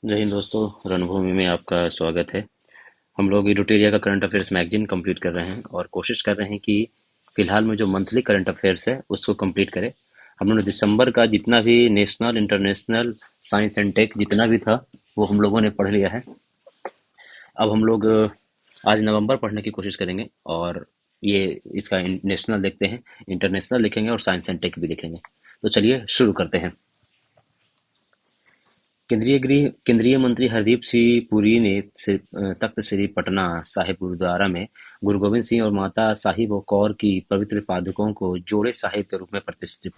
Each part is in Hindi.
जय हिंद दोस्तों, रणभूमि में आपका स्वागत है। हम लोग इडुटेरिया का करंट अफेयर्स मैगजीन कंप्लीट कर रहे हैं और कोशिश कर रहे हैं कि फिलहाल में जो मंथली करंट अफेयर्स है उसको कंप्लीट करें। हम लोगों ने दिसंबर का जितना भी national international science and tech जितना भी था वो हम लोगों ने पढ़ लिया है। अब हम लोग आज नवंबर पढ़ने की कोशिश करेंगे और ये इसका नेशनल देखते हैं, इंटरनेशनल लिखेंगे और साइंस एंड टेक भी लिखेंगे। तो चलिए शुरू करते हैं। केंद्रीय मंत्री हरदीप सिंह पुरी ने तख्त श्री पटना साहिब गुरुद्वारा में गुरु गोविंद सिंह और माता साहिब कौर की पवित्र पादुकों को जोड़े साहिब के रूप में प्रतिष्ठित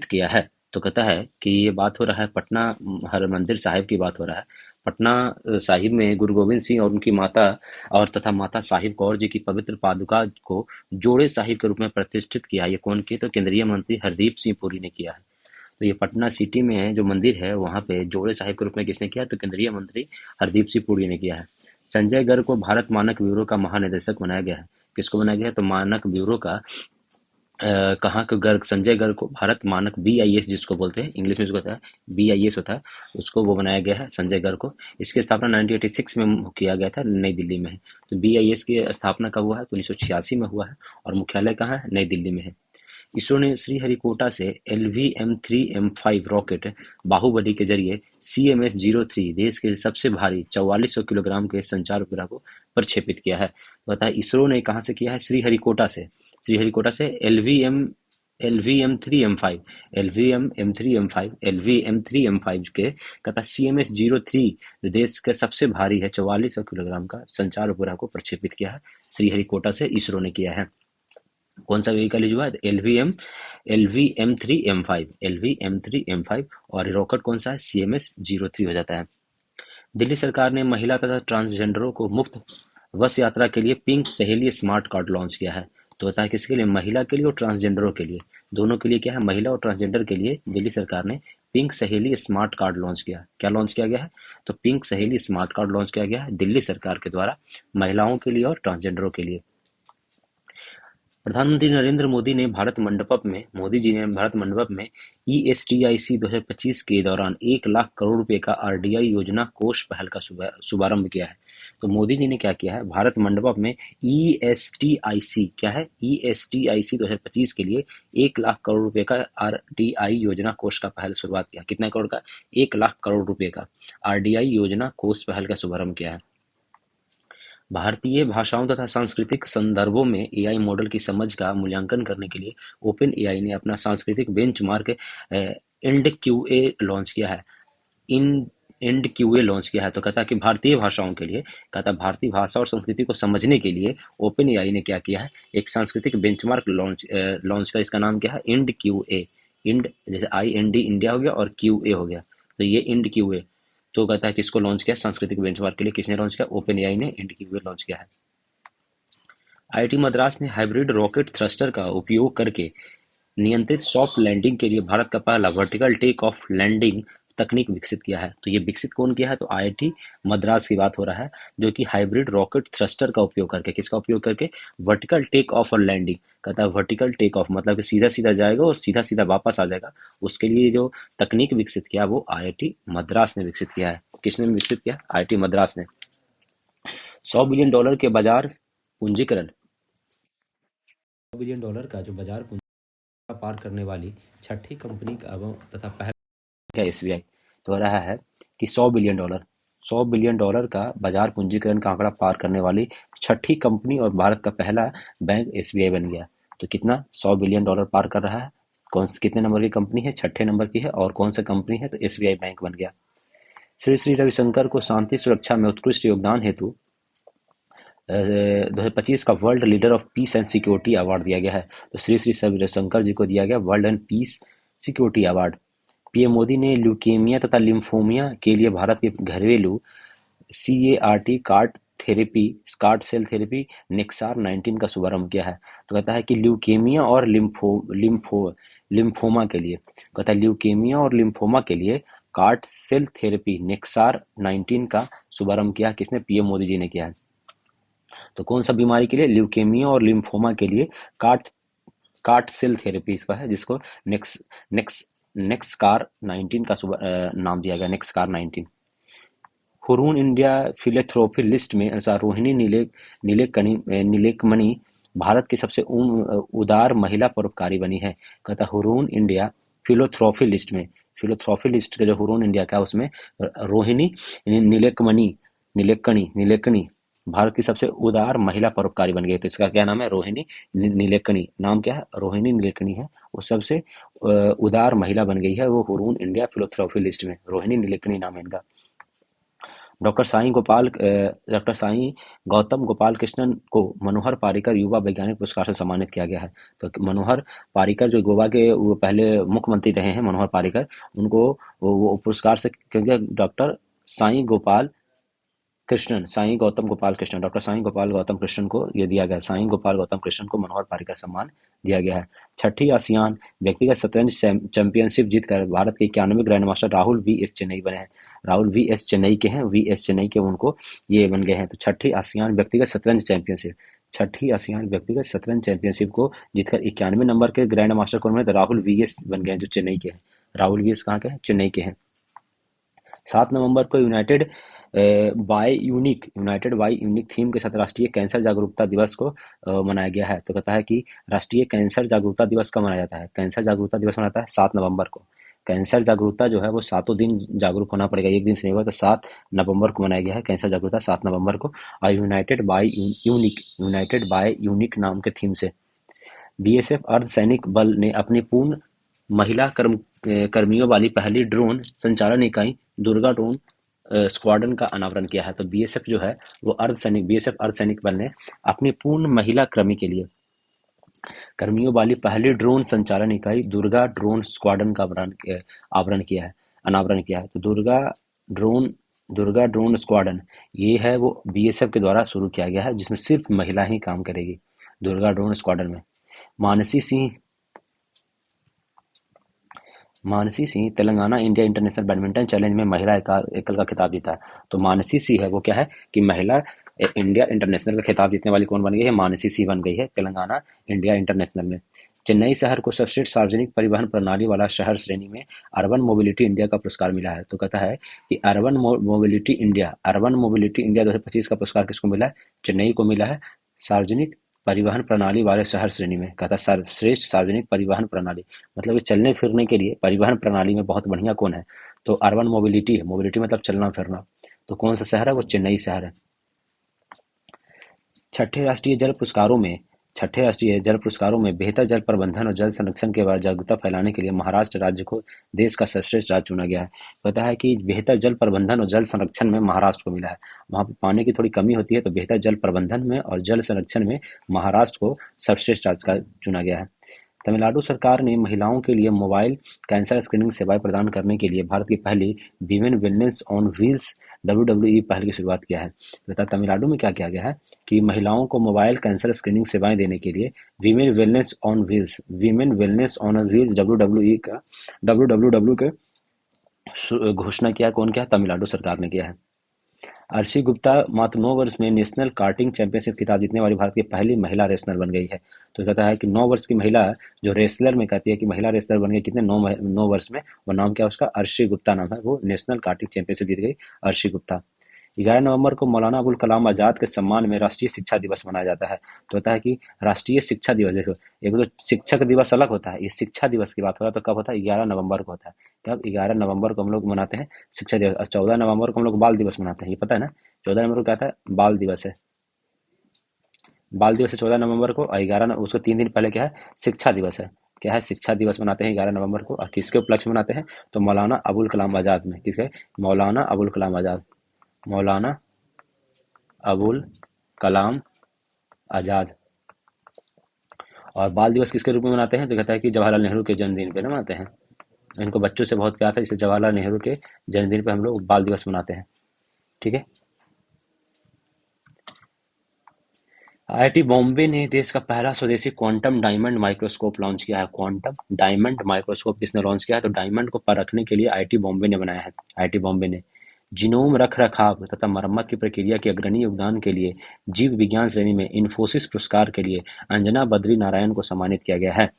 किया है। तो कहता है कि ये बात हो रहा है पटना हर मंदिर साहिब की बात हो रहा है। पटना साहिब में गुरु गोविंद सिंह और उनकी माता और तथा माता साहिब कौर जी की पवित्र पादुका को जोड़े साहिब के रूप में प्रतिष्ठित किया। ये कौन किया? तो केंद्रीय मंत्री हरदीप सिंह पुरी ने किया है। तो ये पटना सिटी में है जो मंदिर है वहाँ पे जोड़े साहिब के रूप में किसने किया? तो केंद्रीय मंत्री हरदीप सिंह पुरी ने किया है। संजय गर्ग को भारत मानक ब्यूरो का महानिदेशक बनाया गया है। किसको बनाया गया है? तो मानक ब्यूरो का कहाँ का गर्ग? संजय गर्ग को भारत मानक BIS जिसको बोलते हैं, इंग्लिश में इसको होता है BIS होता है, उसको वो बनाया गया है संजय गर्ग को। इसकी स्थापना 1986 में किया गया था, नई दिल्ली में है। तो BIS की स्थापना कब हुआ है? तो 1986 में हुआ है और मुख्यालय कहाँ है? नई दिल्ली में है। इसरो ने श्रीहरिकोटा से LV-M3M5 रॉकेट बाहुबली के जरिए CMS-03 देश के सबसे भारी 4400 किलोग्राम के संचार उपग्रह को प्रक्षेपित किया है। बताइए इसरो ने कहाँ से किया है? श्रीहरिकोटा से LV-M3M5 LV-M3M5 के कहता CMS-03 देश के सबसे भारी है 4400 किलोग्राम का संचार उपग्रह को प्रक्षेपित किया है। श्रीहरिकोटा से इसरो ने किया है। कौन सा व्हीकल यूज हुआ है? LV-M3M5 और रॉकेट कौन सा है? CMS-03 हो जाता है। दिल्ली सरकार ने महिला तथा ट्रांसजेंडरों को मुफ्त बस यात्रा के लिए पिंक सहेली स्मार्ट कार्ड लॉन्च किया है। तो होता है किसके लिए? महिला के लिए और ट्रांसजेंडरों के लिए, दोनों के लिए क्या है? महिला और ट्रांसजेंडर के लिए दिल्ली सरकार ने पिंक सहेली स्मार्ट कार्ड लॉन्च किया। क्या लॉन्च किया गया है? तो पिंक सहेली स्मार्ट कार्ड लॉन्च किया गया है दिल्ली सरकार के द्वारा महिलाओं के लिए और ट्रांसजेंडरों के लिए। प्रधानमंत्री नरेंद्र मोदी जी ने भारत मंडपम में ESTIC 2025 के दौरान 1 लाख करोड़ रुपए का RDI योजना कोष पहल का शुभारंभ किया है। तो मोदी जी ने क्या किया है? भारत मंडपम में ESTIC क्या है? ESTIC 2025 के लिए 1 लाख करोड़ रुपए का RDI योजना कोष का पहल शुरुआत किया। कितने करोड़ का? 1 लाख करोड़ रुपए का RDI योजना कोष पहल का शुभारंभ किया है। भारतीय भाषाओं तथा सांस्कृतिक संदर्भों में AI मॉडल की समझ का मूल्यांकन करने के लिए ओपन AI ने अपना सांस्कृतिक बेंचमार्क IND-QA लॉन्च किया है। IND-QA लॉन्च किया है। तो कहता है कि भारतीय भाषाओं के लिए, कहता है भारतीय भाषा और संस्कृति को समझने के लिए ओपन AI ने क्या किया है? एक सांस्कृतिक बेंचमार्क लॉन्च का। इसका नाम क्या है? IND-QA। इंड जैसे IND इंडिया हो गया और QA हो गया, तो ये IND-QA। तो कहता है किसको लॉन्च किया? सांस्कृतिक बेंचमार्क के लिए किसने लॉन्च किया? ओपन AI ने IND-QA लॉन्च किया है। IIT मद्रास ने हाइब्रिड रॉकेट थ्रस्टर का उपयोग करके नियंत्रित सॉफ्ट लैंडिंग के लिए भारत का पहला वर्टिकल टेक ऑफ लैंडिंग तकनीक विकसित किया है। तो ये विकसित कौन किया है? तो IIT मद्रास की बात हो रहा है, जो कि हाइब्रिड रॉकेट थ्रस्टर का उपयोग करके, किसका उपयोग करके? वर्टिकल टेक ऑफ और लैंडिंग। कहता है वर्टिकल टेक ऑफ मतलब कि सीधा सीधा जाएगा और सीधा सीधा वापस आ जाएगा, उसके लिए जो तकनीक विकसित किया वो IIT मद्रास ने विकसित किया है। किसने विकसित किया? IIT मद्रास ने। $100 बिलियन के बाजार पूंजीकरण, $100 बिलियन का जो बाजार पूंजी पार करने वाली छठी कंपनी का तथा पहला क्या SBI। तो रहा है कि $100 बिलियन का बाजार पूंजीकरण का आंकड़ा पार करने वाली छठी कंपनी और भारत का पहला बैंक SBI बन गया। तो कितना? $100 बिलियन पार कर रहा है। कितने नंबर की कंपनी है? छठे नंबर की है। और कौन सा कंपनी है? तो SBI बैंक बन गया। श्री श्री रविशंकर को शांति सुरक्षा में उत्कृष्ट योगदान हेतु 2025 का world leader of peace and security award दिया गया है। तो श्री श्री रविशंकर जी को दिया गया world and piece security award. PM Modi ने ल्यूकेमिया तथा लिम्फोमिया के लिए भारत के घरेलू CAR-T कार्ट सेल थेरेपी नेक्सार 19 का शुभारंभ किया है। तो कहता है कि ल्यूकेमिया और लिम्फोमा के लिए, कहता है ल्यूकेमिया और लिम्फोमा के लिए कार्ट सेल थेरेपी नेक्सार 19 का शुभारंभ किया। किसने? पीएम मोदी जी ने किया है। तो कौन सा बीमारी के लिए? ल्यूकेमिया और लिम्फोमा के लिए कार्ट कार्ट सेल थेरेपी इसका है, जिसको नेक्स नेक्स नेक्सकार 19 का नाम दिया गया, नेक्सकार 19। हुरून इंडिया फिलेंथ्रोपी लिस्ट में अनुसार रोहिणी नीलेकमणि भारत की सबसे उदार महिला परोपकारी बनी है। कहता हुरून इंडिया फिलोथ्रॉफी लिस्ट में, फिलोथ्रॉफी लिस्ट का जो हुरून इंडिया का उसमें रोहिणी नीलेकमणि नीलेकणी भारत की सबसे उदार महिला परोपकारी बन गई। तो इसका क्या नाम है? रोहिणी नीलेकणी। नाम क्या है? रोहिणी नीलेकणी है। वो सबसे उदार महिला बन गई है, वो हुरून इंडिया फिलोथ्रॉफी लिस्ट में। रोहिणी नीलेकणी नाम है इनका। डॉक्टर साईं गौतम गोपाल कृष्णन को मनोहर पारिकर युवा वैज्ञानिक पुरस्कार से सम्मानित किया गया है। तो मनोहर पारिकर जो गोवा के वो पहले मुख्यमंत्री रहे हैं, मनोहर पारिकर, उनको वो पुरस्कार से, क्योंकि डॉक्टर साईं गोपाल कृष्णन, साईं गौतम गोपाल कृष्णन, डॉक्टर साईं गोपाल गौतम कृष्णन को ये दिया गया, साईं गोपाल गौतम कृष्णन को मनोहर पारिकर सम्मान दिया गया है। छठी आसियान व्यक्तिगत शतरंज चैंपियनशिप जीतकर भारत के 91 grand master Rahul V S Chennai बने हैं। राहुल वी एस चेन्नई के हैं, वी एस चेन्नई के उनको ये बन गए हैं। तो छठी आसियान व्यक्तिगत शतरंज चैंपियनशिप, छठी आसियान व्यक्तिगत शतरंज चैंपियनशिप को जीतकर 91 नंबर के ग्रैंड मास्टर कौन बने? तो राहुल वी एस बन गए हैं, जो चेन्नई के हैं। राहुल वी एस कहाँ के हैं? चेन्नई के हैं। 7 नवंबर को यूनाइटेड बाय यूनिक थीम के साथ राष्ट्रीय कैंसर जागरूकता दिवस को मनाया गया है। तो कहता है कि राष्ट्रीय कैंसर जागरूकता दिवस कब मनाया जाता है? कैंसर जागरूकता दिवस मनाता है 7 नवंबर को। कैंसर जागरूकता जो है वो 7 दिन जागरूक होना पड़ेगा, एक दिन से नहीं होगा। तो 7 नवंबर को मनाया गया है कैंसर जागरूकता, 7 नवंबर को। और यूनाइटेड बाय यूनिक नाम के थीम से बीएसएफ अर्धसैनिक बल ने अपनी पूर्ण महिला कर्मियों वाली पहली ड्रोन संचालन इकाई दुर्गा ड्रोन स्क्वाड्रन का अनावरण किया है। तो बीएसएफ जो है वो बीएसएफ अर्धसैनिक बल ने अपनी पूर्ण महिला कर्मियों वाली पहली ड्रोन संचालन इकाई दुर्गा ड्रोन स्क्वाड्रन का अनावरण किया है। तो दुर्गा ड्रोन स्क्वाड्रन ये है वो बीएसएफ के द्वारा शुरू किया गया है, जिसमें सिर्फ महिला ही काम करेगी दुर्गा ड्रोन स्क्वाड्रन में। Mansi Singh Telangana India international badminton challenge में महिला एकल का खिताब जीता है। तो मानसी सिंह है वो क्या है कि महिला इंडिया इंटरनेशनल का खिताब जीतने वाली कौन बन गई है? मानसी सिंह बन गई है तेलंगाना इंडिया इंटरनेशनल में। चेन्नई शहर को सर्वश्रेष्ठ सार्वजनिक परिवहन प्रणाली वाला शहर श्रेणी में अर्बन मोबिलिटी इंडिया का पुरस्कार मिला है। तो कहता है कि अर्बन मोबिलिटी इंडिया 2025 का पुरस्कार किसको मिला है? चेन्नई को मिला है, सार्वजनिक परिवहन प्रणाली वाले शहर श्रेणी में। कहता सर्वश्रेष्ठ सार्वजनिक परिवहन प्रणाली, मतलब कि चलने फिरने के लिए परिवहन प्रणाली में बहुत बढ़िया कौन है? तो अर्बन मोबिलिटी है। मोबिलिटी मतलब चलना फिरना। तो कौन सा शहर है? वो चेन्नई शहर है। छठे राष्ट्रीय जल पुरस्कारों में बेहतर जल प्रबंधन और जल संरक्षण के बाद जागरूकता फैलाने के लिए महाराष्ट्र राज्य को देश का सर्वश्रेष्ठ राज्य चुना गया है। कहता है कि बेहतर जल प्रबंधन और जल संरक्षण में महाराष्ट्र को मिला है। वहाँ पे पानी की थोड़ी कमी होती है, तो बेहतर जल प्रबंधन में और जल संरक्षण में महाराष्ट्र को सर्वश्रेष्ठ राज्य का चुना गया है। तमिलनाडु सरकार ने महिलाओं के लिए मोबाइल कैंसर स्क्रीनिंग सेवाएं प्रदान करने के लिए भारत की पहली women wellness on wheels WWE पहल की शुरुआत किया है। तथा तमिलनाडु में क्या किया गया है कि महिलाओं को मोबाइल कैंसर स्क्रीनिंग सेवाएं देने के लिए women wellness on wheels WWW के घोषणा किया। कौन किया? तमिलनाडु सरकार ने किया है। अर्शी गुप्ता मात्र 9 वर्ष में नेशनल कार्टिंग चैंपियनशिप खिताब जीतने वाली भारत की पहली महिला रेसलर बन गई है। तो कहता है कि 9 वर्ष की महिला जो रेसलर में कहती है कि महिला रेसलर बन गई कितने 9 वर्ष में। वो नाम क्या है उसका? अर्शी गुप्ता नाम है। वो नेशनल कार्टिंग चैंपियनशिप जीत गई अर्शी गुप्ता। 11 नवंबर को मौलाना अबुल कलाम आज़ाद के सम्मान में राष्ट्रीय शिक्षा दिवस मनाया जाता है। तो होता है कि राष्ट्रीय शिक्षा दिवस, देखो एक तो शिक्षक दिवस अलग होता है, ये शिक्षा दिवस की बात हो रहा है। तो कब होता है? 11 नवंबर को होता है। कब? 11 नवंबर को हम लोग मनाते हैं शिक्षा दिवस, और 14 नवंबर को हम लोग बाल दिवस मनाते हैं, ये पता है ना? 14 नवंबर को क्या था? बाल दिवस है। बाल दिवस है 14 नवंबर को, और 11 उसको 3 दिन पहले क्या है? शिक्षा दिवस है। क्या है? शिक्षा दिवस मनाते हैं 11 नवंबर को। और किसके उपलक्ष्य में मनाते हैं? तो मौलाना अबुल कलाम आज़ाद में। किसके? मौलाना अबुल कलाम आज़ाद। मौलाना अबुल कलाम आज़ाद। और बाल दिवस किसके रूप में मनाते हैं? तो कहता है कि जवाहरलाल नेहरू के जन्मदिन पे ना मनाते हैं। इनको बच्चों से बहुत प्यार था, इसलिए जवाहरलाल नेहरू के जन्मदिन पे हम लोग बाल दिवस मनाते हैं। ठीक है। आईआईटी बॉम्बे ने देश का पहला स्वदेशी क्वांटम डायमंड माइक्रोस्कोप लॉन्च किया है। क्वांटम डायमंड माइक्रोस्कोप किसने लॉन्च किया है? तो डायमंड को परखने के लिए आईआईटी बॉम्बे ने बनाया है। आईआईटी बॉम्बे ने जीनोम रखरखाव तथा मरम्मत की प्रक्रिया के अग्रणी योगदान के लिए जीव विज्ञान श्रेणी में इन्फोसिस पुरस्कार के लिए अंजना बद्री नारायण को सम्मानित किया गया है।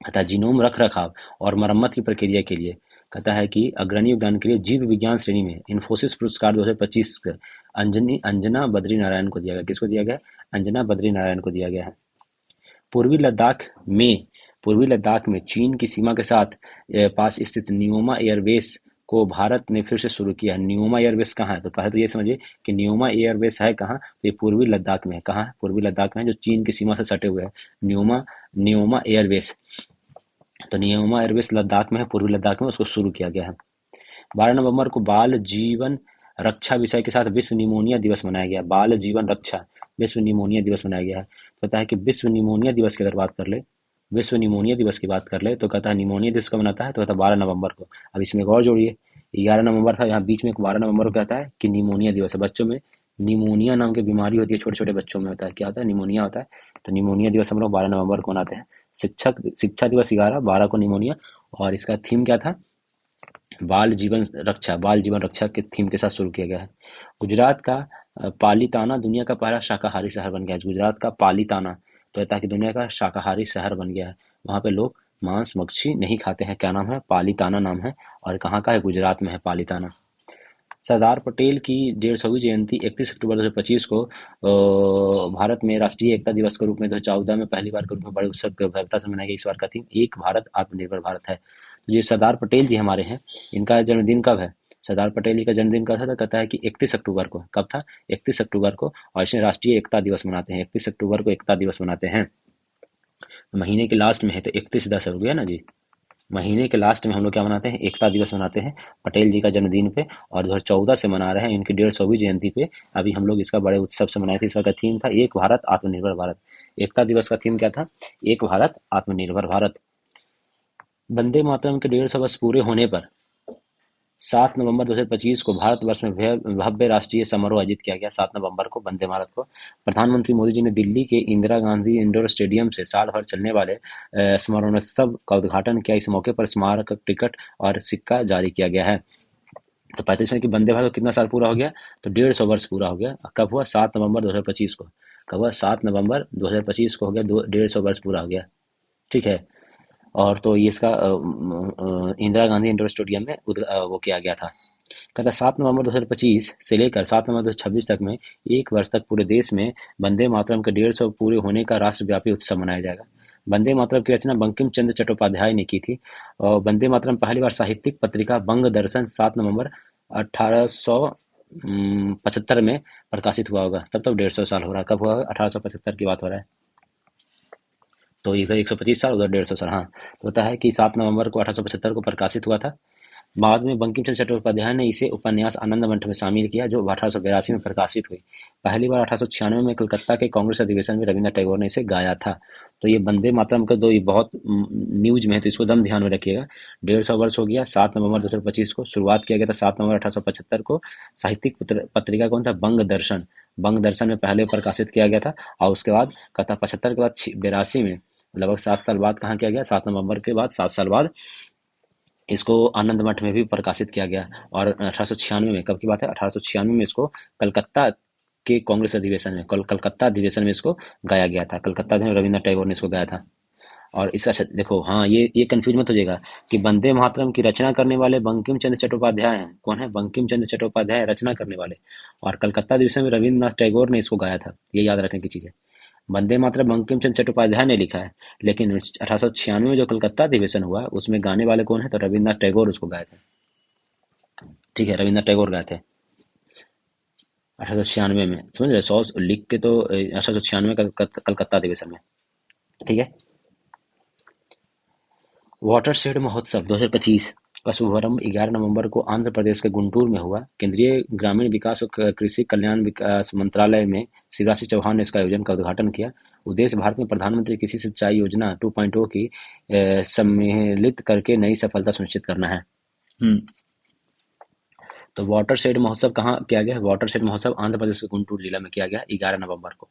कहता है जीनोम रख रखाव और मरम्मत की प्रक्रिया के लिए। कहता है कि अग्रणी योगदान के लिए जीव विज्ञान श्रेणी में इन्फोसिस पुरस्कार 2025 अंजनी अंजना बद्री नारायण को दिया गया। किसको दिया गया? अंजना बद्री नारायण को दिया गया है। पूर्वी लद्दाख में पूर्वी लद्दाख में चीन की सीमा के साथ पास स्थित न्योमा एयरबेस को भारत ने फिर से शुरू किया है। न्योमा एयरबेस कहाँ है? तो पहले तो ये समझिए कि न्योमा एयरबेस है कहाँ, तो ये पूर्वी लद्दाख में है। कहाँ है? पूर्वी लद्दाख में है, जो चीन की सीमा से सटे हुए है। न्योमा न्योमा एयरबेस, तो न्योमा एयरबेस लद्दाख में है, पूर्वी लद्दाख में, उसको शुरू किया गया है। 12 नवंबर को बाल जीवन रक्षा विषय के साथ विश्व निमोनिया दिवस मनाया गया। बाल जीवन रक्षा विश्व निमोनिया दिवस मनाया गया है। कहता है कि विश्व निमोनिया दिवस की अगर बात कर ले, विश्व निमोनिया दिवस की बात कर ले तो कहता है निमोनिया दिवस कब मनाता है? तो कहता है 12 नवंबर को। अब इसमें एक और जोड़िए, 11 नवंबर था, यहाँ बीच में 12 नवंबर को कहता है कि निमोनिया दिवस है। बच्चों में निमोनिया नाम की बीमारी होती है, छोटे छोटे बच्चों में होता है। क्या होता है? निमोनिया होता है। तो निमोनिया दिवस हम लोग 12 नवंबर को मनाते हैं। शिक्षा दिवस 11, 12 को निमोनिया। और इसका थीम क्या था? बाल जीवन रक्षा के थीम के साथ शुरू किया गया है। गुजरात का पालीताना दुनिया का पहला शाकाहारी शहर बन गया है। गुजरात का पालीताना तो ताकि दुनिया का शाकाहारी शहर बन गया है। वहाँ पे लोग मांस मच्छी नहीं खाते हैं। क्या नाम है? पालीताना नाम है। और कहाँ का है? गुजरात में है पालीताना। सरदार पटेल की 150वीं जयंती 31 अक्टूबर 2025 को भारत में राष्ट्रीय एकता दिवस के रूप में 2014 में पहली बार के रूप में बड़े उत्सव की भव्यता से मनाया गया। इस बार का थीम एक भारत आत्मनिर्भर भारत है। तो ये सरदार पटेल जी हमारे हैं, इनका जन्मदिन कब है? सरदार पटेल जी का जन्मदिन कब था? तो कहता है कि 31 अक्टूबर को। कब था? 31 अक्टूबर को। और इसे राष्ट्रीय एकता दिवस मनाते हैं। 31 अक्टूबर को एकता दिवस मनाते हैं। महीने के लास्ट में है तो 31/10 हो गया ना जी। महीने के लास्ट में हम लोग क्या मनाते हैं? एकता दिवस मनाते हैं पटेल जी का जन्मदिन पे। और 2014 से मना रहे हैं इनकी 150वीं जयंती पे। अभी हम लोग इसका बड़े उत्सव से मनाए थे। इस बार का थीम था एक भारत आत्मनिर्भर भारत। एकता दिवस का थीम क्या था? एक भारत आत्मनिर्भर भारत। वंदे मातरम के 150 वर्ष पूरे होने पर 7 नवंबर 2025 को भारतवर्ष में भव्य राष्ट्रीय समारोह आयोजित किया गया। 7 नवंबर को वंदे भारत को प्रधानमंत्री मोदी जी ने दिल्ली के इंदिरा गांधी इंडोर स्टेडियम से साल भर चलने वाले स्मरणोत्सव का उद्घाटन किया। इस मौके पर स्मारक टिकट और सिक्का जारी किया गया है। तो 35 में कि वंदे भारत को कितना साल पूरा हो गया? तो 150 वर्ष पूरा हो गया। कब हुआ? 7 नवंबर 2025 को। कब हुआ? 7 नवंबर 2025 को हो गया। 150 वर्ष पूरा हो गया। ठीक है। और तो ये इसका इंदिरा गांधी इंडोर स्टेडियम में वो किया गया था। कहता 7 नवंबर 2025 से लेकर 7 नवंबर 2026 तक में एक वर्ष तक पूरे देश में वंदे मातरम के 150 पूरे होने का राष्ट्रव्यापी उत्सव मनाया जाएगा। वंदे मातरम की रचना बंकिम चंद्र चट्टोपाध्याय ने की थी। और वंदे मातरम पहली बार साहित्यिक पत्रिका बंग दर्शन 7 नवंबर 1875 में प्रकाशित हुआ होगा। तब तक 150 साल हो रहा है। कब हुआ? 1875 की बात हो रहा है। तो इधर 125 साल, उधर 150 साल। हाँ, तो होता है कि 7 नवंबर को 1875 को प्रकाशित हुआ था। बाद में बंकिम चंद्र चट्टोपाध्याय ने इसे उपन्यास आनंद मंठ में शामिल किया, जो 1882 में प्रकाशित हुई। पहली बार 1896 में कलकत्ता के कांग्रेस अधिवेशन में रविन्द्रनाथ टैगोर ने इसे गाया था। तो ये वंदे मातरम का दो ये बहुत न्यूज में है, तो इसको दम ध्यान में रखिएगा। 150 वर्ष हो गया। 7 नवंबर 2025 को शुरुआत किया गया था। 7 नवंबर 1875 को साहित्यिक पत्रिका कौन था? बंग दर्शन। बंग दर्शन में पहले प्रकाशित किया गया था। और उसके बाद कहता 75 के बाद 82 में लगभग 7 साल बाद कहाँ किया गया? 7 नवंबर के बाद 7 साल बाद इसको आनंद मठ में भी प्रकाशित किया गया। और 1896 में, कब की बात है? 1896 में इसको कलकत्ता के कांग्रेस अधिवेशन में कलकत्ता अधिवेशन में इसको गाया गया था। कलकत्ता में रविन्द्रनाथ टैगोर ने इसको गाया था। और इसका देखो, हाँ, ये कंफ्यूज मत हो जाएगा कि वंदे मातरम की रचना करने वाले बंकिम चंद्र चट्टोपाध्याय हैं। कौन है? बंकिम चंद्र चट्टोपाध्याय रचना करने वाले। और कलकत्ता अधिवेशन में रविन्द्रनाथ टैगोर ने इसको गाया था। ये याद रखने की चीज़ है। वंदे मातरम बंकिम चंद्र चट्टोपाध्याय ने लिखा है, लेकिन 1896 में जो कलकत्ता अधिवेशन हुआ उसमें गाने वाले कौन है? तो रविन्द्रनाथ टैगोर उसको गाए थे। ठीक है, रविन्द्रनाथ टैगोर गाए थे 1896 में। समझ रहे? 100 लिख के तो 1896 कलकत्ता अधिवेशन में। ठीक है। वाटर शेड महोत्सव 2025 का शुभारंभ 11 नवंबर को आंध्र प्रदेश के गुंटूर में हुआ। केंद्रीय ग्रामीण विकास और कृषि कल्याण विकास मंत्रालय में शिवराज सिंह चौहान ने इसका आयोजन का उद्घाटन किया। उद्देश्य भारत में प्रधानमंत्री कृषि सिंचाई योजना 2.0 की सम्मिलित करके नई सफलता सुनिश्चित करना है। तो वाटर शेड महोत्सव कहाँ किया गया? वाटर शेड महोत्सव आंध्र प्रदेश के गुंटूर जिला में किया गया 11 नवंबर को।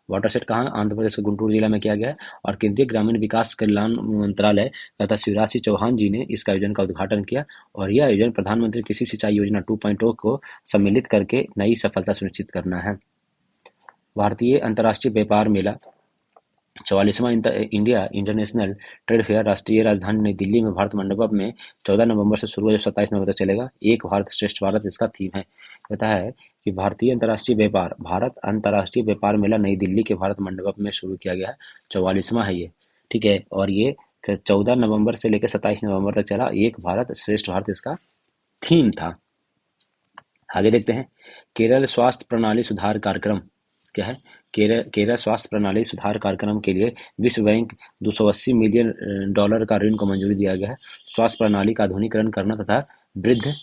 वाटर शेड कहाँ? आंध्र प्रदेश के गुंटूर जिला में किया गया है। और केंद्रीय ग्रामीण विकास कल्याण मंत्रालय तथा शिवराज सिंह चौहान जी ने इसका आयोजन का उद्घाटन किया। और यह आयोजन प्रधानमंत्री कृषि सिंचाई योजना 2.0 को सम्मिलित करके नई सफलता सुनिश्चित करना है। भारतीय अंतर्राष्ट्रीय व्यापार मेला 44वां इंडिया इंटरनेशनल ट्रेड फेयर राष्ट्रीय राजधानी नई दिल्ली में भारत मंडपम में 14 नवंबर से शुरू हो, जो 27 नवंबर तक चलेगा। एक भारत श्रेष्ठ भारत इसका थीम है। कहता है कि भारत अंतर्राष्ट्रीय व्यापार मेला नई दिल्ली के भारत मंडपम में शुरू किया गया है। 44वां है ये, ठीक है। और ये 14 नवंबर से लेकर 27 नवंबर तक चला। एक भारत श्रेष्ठ भारत इसका थीम था। आगे देखते हैं। केरल स्वास्थ्य प्रणाली सुधार कार्यक्रम क्या है। केरल स्वास्थ्य प्रणाली सुधार कार्यक्रम के लिए विश्व बैंक 280 मिलियन डॉलर का ऋण को मंजूरी दिया गया है। स्वास्थ्य प्रणाली का आधुनिकीकरण करना तथा वृद्ध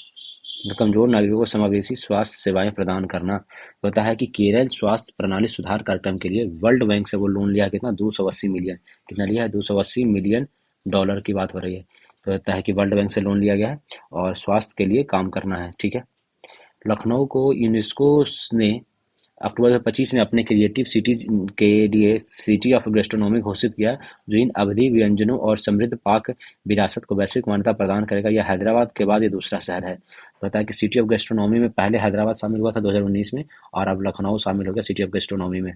कमजोर नागरिकों को समावेशी स्वास्थ्य सेवाएं प्रदान करना। होता है कि केरल स्वास्थ्य प्रणाली सुधार कार्यक्रम के लिए वर्ल्ड बैंक से वो लोन लिया है। कितना? 280 मिलियन। कितना लिया है? 280 मिलियन डॉलर की बात हो रही है। तो होता है कि वर्ल्ड बैंक से लोन लिया गया है और स्वास्थ्य के लिए काम करना है, ठीक है। लखनऊ को यूनेस्को ने अक्टूबर 2025 में अपने क्रिएटिव सिटीज के लिए सिटी ऑफ गैस्ट्रोनॉमी घोषित किया, जो इन अवधि व्यंजनों और समृद्ध पाक विरासत को वैश्विक मान्यता प्रदान करेगा। यह हैदराबाद के बाद ये दूसरा शहर है। तो बताया कि सिटी ऑफ गैस्ट्रोनॉमी में पहले हैदराबाद शामिल हुआ था 2019 में, और अब लखनऊ शामिल हो गया सिटी ऑफ गैस्ट्रोनॉमी में।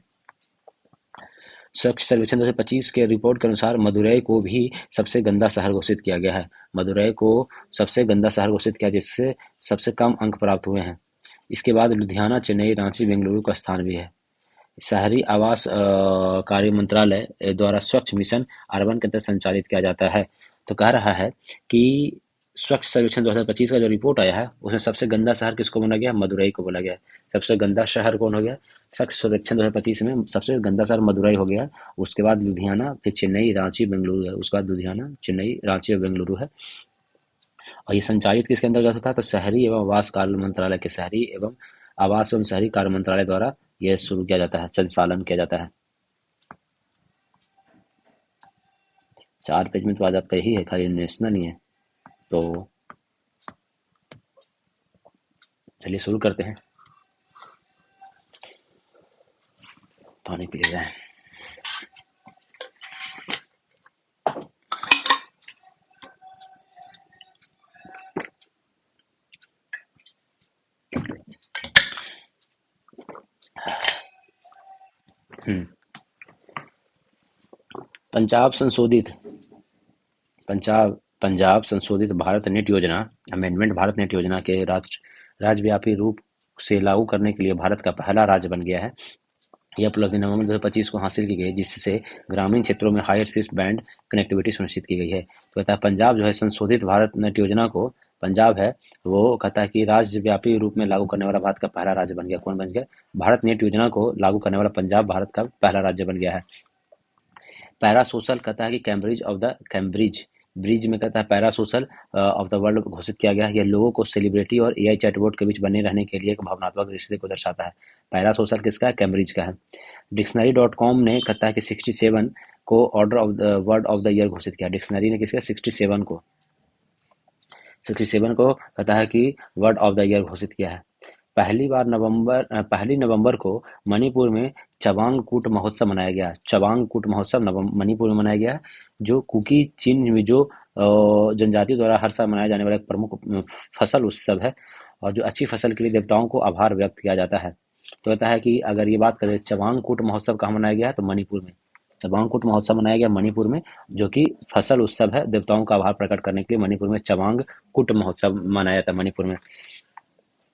स्वच्छ सर्वेक्षण 2025 के रिपोर्ट के अनुसार मदुरई को भी सबसे गंदा शहर घोषित किया गया है। मदुरई को सबसे गंदा शहर घोषित किया, जिससे सबसे कम अंक प्राप्त हुए हैं। इसके बाद लुधियाना, चेन्नई, रांची, बेंगलुरु का स्थान भी है। शहरी आवास कार्य मंत्रालय द्वारा स्वच्छ मिशन अर्बन के तहत संचालित किया जाता है। तो कह रहा है कि स्वच्छ सर्वेक्षण 2025 का जो रिपोर्ट आया है, उसमें सबसे गंदा शहर किसको बोला गया? मदुरई को बोला गया है। सबसे गंदा शहर कौन हो गया? स्वच्छ सर्वेक्षण 2025 में सबसे गंदा शहर मदुरई हो गया। उसके बाद लुधियाना, फिर चेन्नई, रांची, बेंगलुरु है। उसके बाद लुधियाना, चेन्नई, रांची और बेंगलुरु है। और ये संचालित किसके अंतर्गत होता है? तो शहरी एवं आवास कार्य मंत्रालय के शहरी एवं आवास एवं शहरी कार्य मंत्रालय द्वारा यह शुरू किया जाता है, संचालन किया जाता है। 4 पेज में तो आज आपका यही है, खाली नेशनल ही है। तो चलिए शुरू करते हैं। पानी पी लेते हैं। पंजाब संशोधित पंजाब पंजाब संशोधित भारत नेट योजना अमेंडमेंट भारत नेट योजना के राज्यव्यापी रूप से लागू करने के लिए भारत का पहला राज्य बन गया है। यह उपलब्धि नवंबर 2025 को हासिल की गई, जिससे ग्रामीण क्षेत्रों में हाई स्पीड बैंड कनेक्टिविटी सुनिश्चित की गई है। तो कहता है पंजाब जो है संशोधित भारत नेट योजना को, पंजाब है वो कहता है कि राज्यव्यापी रूप में लागू करने वाला भारत का पहला राज्य बन गया। कौन बन गया? भारत नेट योजना को लागू करने वाला पंजाब भारत का पहला राज्य बन गया है। पैरा सोशल कहता है कि कैम्ब्रिज ब्रिज में कहता है para social of the world घोषित किया गया है। यह लोगों को सेलिब्रिटी और एआई चैटबॉट के बीच बने रहने के लिए एक भावनात्मक रिश्ते को दर्शाता है। पैरा सोशल किसका है? कैम्ब्रिज का है। डिक्शनरी.com ने कहता है कि 67 को order of the word of the year घोषित किया। डिक्शनरी ने किसका? 67 को कहता है कि वर्ड ऑफ द ईयर घोषित किया है। पहली नवंबर को मणिपुर में चबांग कूट महोत्सव मनाया गया। चबांग कूट महोत्सव मणिपुर में मनाया गया, जो कुकी चिन मिजो जनजातियों द्वारा हर साल मनाया जाने वाला एक प्रमुख फसल उत्सव है, और जो अच्छी फसल के लिए देवताओं को आभार व्यक्त किया जाता है। तो कहता है कि अगर ये बात करें चबांग कूट महोत्सव कहाँ मनाया गया है, तो मणिपुर में। चबांग कूट महोत्सव मनाया गया मणिपुर में, जो कि फसल उत्सव है, देवताओं का आभार प्रकट करने के लिए मणिपुर में चबांग कूट महोत्सव मनाया जाता है मणिपुर में।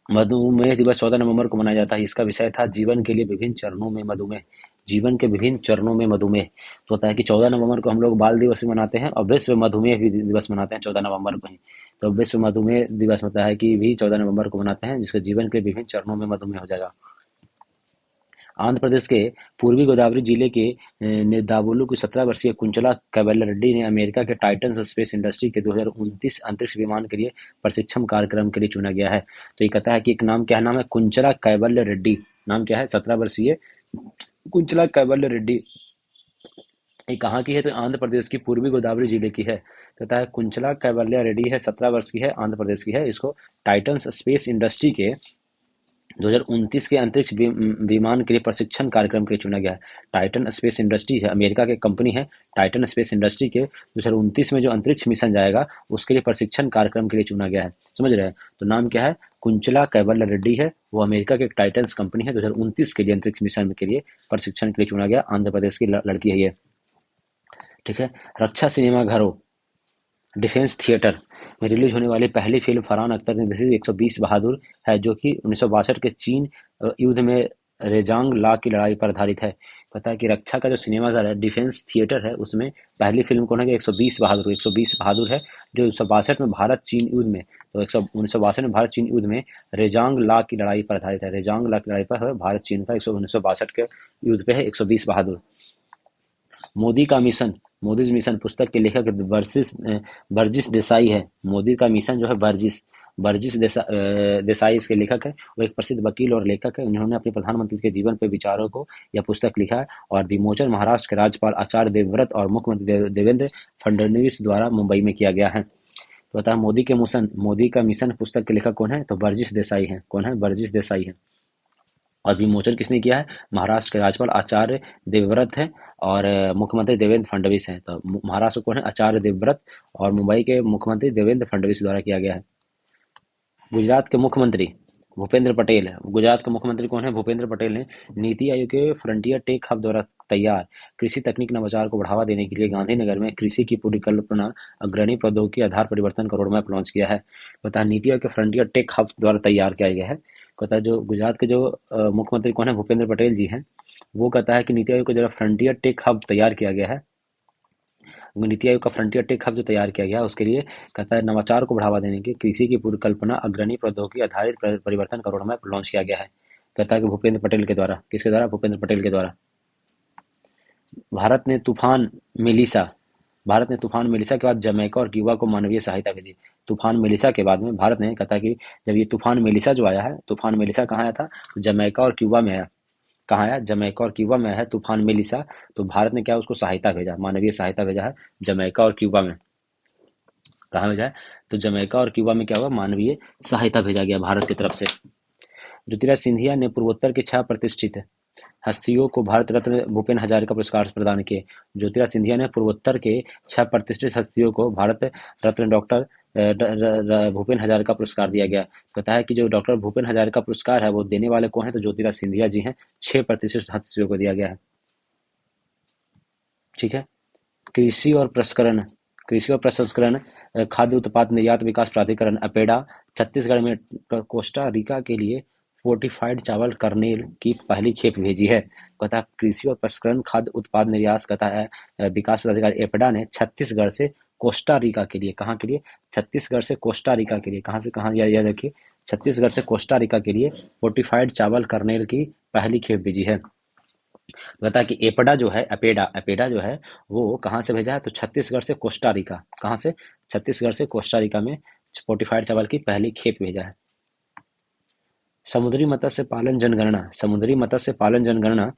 मधुमेह दिवस 14 नवंबर को मनाया जाता है। इसका विषय था जीवन के लिए विभिन्न चरणों में मधुमेह। जीवन के विभिन्न चरणों में मधुमेह। तो होता है कि 14 नवंबर को हम लोग बाल दिवस भी मनाते हैं और विश्व मधुमेह भी दिवस मनाते हैं 14 नवंबर को ही। तो विश्व मधुमेह दिवस होता है कि भी 14 नवंबर को मनाते हैं, जिसके जीवन के विभिन्न चरणों में मधुमेह हो जाएगा। आंध्र प्रदेश के पूर्वी गोदावरी जिले के नेदावोलु की 17 वर्षीय कुंचला कैवल्यरेड्डी ने अमेरिका के टाइटन स्पेस इंडस्ट्री के 2029 अंतरिक्ष विमान के लिए प्रशिक्षण कार्यक्रम के लिए चुना गया है। तो ये कहता है कि एक नाम क्या है? नाम है कुंचला कैवल्यरेड्डी। नाम क्या है? 17 वर्षीय कुंचला कैवल्यरेड्डी। ये कहाँ की है? तो आंध्र प्रदेश की पूर्वी गोदावरी जिले की है। कहता है कुंचला कैवल्यरेड्डी है, 17 वर्ष की है, आंध्र प्रदेश की है। इसको टाइटन स्पेस इंडस्ट्री के 2029 के अंतरिक्ष विमान के लिए प्रशिक्षण कार्यक्रम के लिए चुना गया है। टाइटन स्पेस इंडस्ट्री है, अमेरिका की कंपनी है। टाइटन स्पेस इंडस्ट्री के 2029 में जो अंतरिक्ष मिशन जाएगा, उसके लिए प्रशिक्षण कार्यक्रम के लिए चुना गया है। समझ रहे हैं? तो नाम क्या है? कुंचला कैवल्यरेड्डी है, वो अमेरिका की टाइटन कंपनी है। 2029 के लिए अंतरिक्ष मिशन के लिए प्रशिक्षण के लिए चुना गया। आंध्र प्रदेश की लड़की है ये। ठीक है। रक्षा सिनेमा घरों, डिफेंस थिएटर में रिलीज होने वाली पहली फिल्म फरहान अख्तर निर्देशित 120 बहादुर है, जो कि 1962 के चीन युद्ध में रेजांग ला की लड़ाई पर आधारित है। पता है कि रक्षा का जो सिनेमाघर है, डिफेंस थिएटर है, उसमें पहली फिल्म कौन है कि 120 बहादुर है, जो 1962 में भारत चीन युद्ध में, तो 1962 में भारत चीन युद्ध में रेजांग ला की लड़ाई पर आधारित है। रेजांग ला की लड़ाई पर है भारत चीन का 1962 के युद्ध पे है 120 बहादुर। मोदी का मिशन, मोदीज मिशन पुस्तक के लेखक बर्जिस देसाई है। मोदी का मिशन जो है देसाई इसके लेखक है। वो एक प्रसिद्ध वकील और लेखक है। उन्होंने अपने प्रधानमंत्री के जीवन पर विचारों को यह पुस्तक लिखा है और विमोचन महाराष्ट्र के राज्यपाल आचार्य देवव्रत और मुख्यमंत्री देवेंद्र फडणवीस द्वारा मुंबई में किया गया है। तो बता, मोदी का मिशन पुस्तक के लेखक कौन है? तो बर्जिस देसाई है। कौन है? बर्जिस देसाई है। और विमोचन किसने किया है? महाराष्ट्र के राज्यपाल आचार्य देवव्रत है और मुख्यमंत्री देवेंद्र फडणवीस हैं। तो महाराष्ट्र कौन है? आचार्य देवव्रत और मुंबई के मुख्यमंत्री देवेंद्र फडणवीस द्वारा किया गया है। गुजरात के मुख्यमंत्री भूपेंद्र पटेल है। गुजरात के मुख्यमंत्री कौन है? भूपेंद्र पटेल ने नीति आयोग के फ्रंटियर टेक हब द्वारा तैयार कृषि तकनीक नवाचार को बढ़ावा देने के लिए गांधीनगर में कृषि की परिकल्पना अग्रणी प्रौद्योगिकी आधार परिवर्तन का रोडमैप लॉन्च किया है। बता, नीति आयोग के फ्रंटियर टेक हब द्वारा तैयार किया गया है। कहता है जो गुजरात के जो मुख्यमंत्री कौन है? भूपेंद्र पटेल जी हैं। वो कहता है कि नीति आयोग को जरा फ्रंटियर टेक हब तैयार किया गया है। नीति आयोग का फ्रंटियर टेक हब जो तैयार किया गया, उसके लिए कहता है नवाचार को बढ़ावा देने के कृषि की परिकल्पना अग्रणी प्रौद्योगिकी आधारित परिवर्तन का रोडमैप लॉन्च किया गया है। कहता है कि भूपेंद्र पटेल के द्वारा। किसके द्वारा? भूपेंद्र पटेल के द्वारा। भारत ने तूफान मेलिसा भारत ने तूफान मेलिसा के बाद जमैका और क्यूबा को मानवीय सहायता भेजी। तूफान मेलिसा के बाद में भारत ने कहता है कि जब ये तूफान मेलिसा जो आया है, तूफान मेलिसा कहाँ आया था? तो जमैका और क्यूबा में आया। कहाँ आया? जमैका और क्यूबा में आया है तूफान मेलिसा। तो भारत ने क्या उसको सहायता भेजा, मानवीय सहायता भेजा है जमैका और क्यूबा में। कहाँ भेजा है? तो जमैका और क्यूबा में क्या हुआ? मानवीय सहायता भेजा गया भारत की तरफ से। ज्योतिराज सिंधिया ने पूर्वोत्तर की 6 प्रतिष्ठित हस्तियों को भारत रत्न भूपेन हजारिका पुरस्कार प्रदान किए। ज्योतिराज सिंधिया ने पूर्वोत्तर के 6 प्रतिष्ठित हस्तियों को भारत रत्न डॉक्टर भूपेन हजारिका पुरस्कार दिया गया। पता है कि जो डॉक्टर भूपेन हजारिका पुरस्कार है वो देने वाले कौन है? तो ज्योतिराज सिंधिया जी हैं। 6 प्रतिष्ठित हस्तियों को दिया गया है। ठीक है। कृषि और प्रसंस्करण कृषि और प्रसंस्करण खाद्य उत्पाद निर्यात विकास प्राधिकरण अपेडा छत्तीसगढ़ में कोस्टा रिका के लिए फोर्टिफाइड चावल कर्नेल की पहली खेप भेजी है। कहता है कृषि और प्रसंस्करण खाद्य उत्पाद निर्यात कहता है विकास प्राधिकार एपेडा ने छत्तीसगढ़ से कोस्टा रिका के लिए, कहाँ के लिए? छत्तीसगढ़ से कोस्टा रिका के लिए। कहाँ से कहाँ? याद रखिए, छत्तीसगढ़ से कोस्टा रिका के लिए फोर्टिफाइड चावल कर्नेल की पहली खेप भेजी है। बता कि एपडा जो है, अपेडा अपेडा जो है वो कहाँ से भेजा है? तो छत्तीसगढ़ से कोस्टा रिका। कहाँ से? छत्तीसगढ़ से कोस्टा रिका में फोर्टिफाइड चावल की पहली खेप भेजा है। समुद्री मत्स्य पालन जनगणना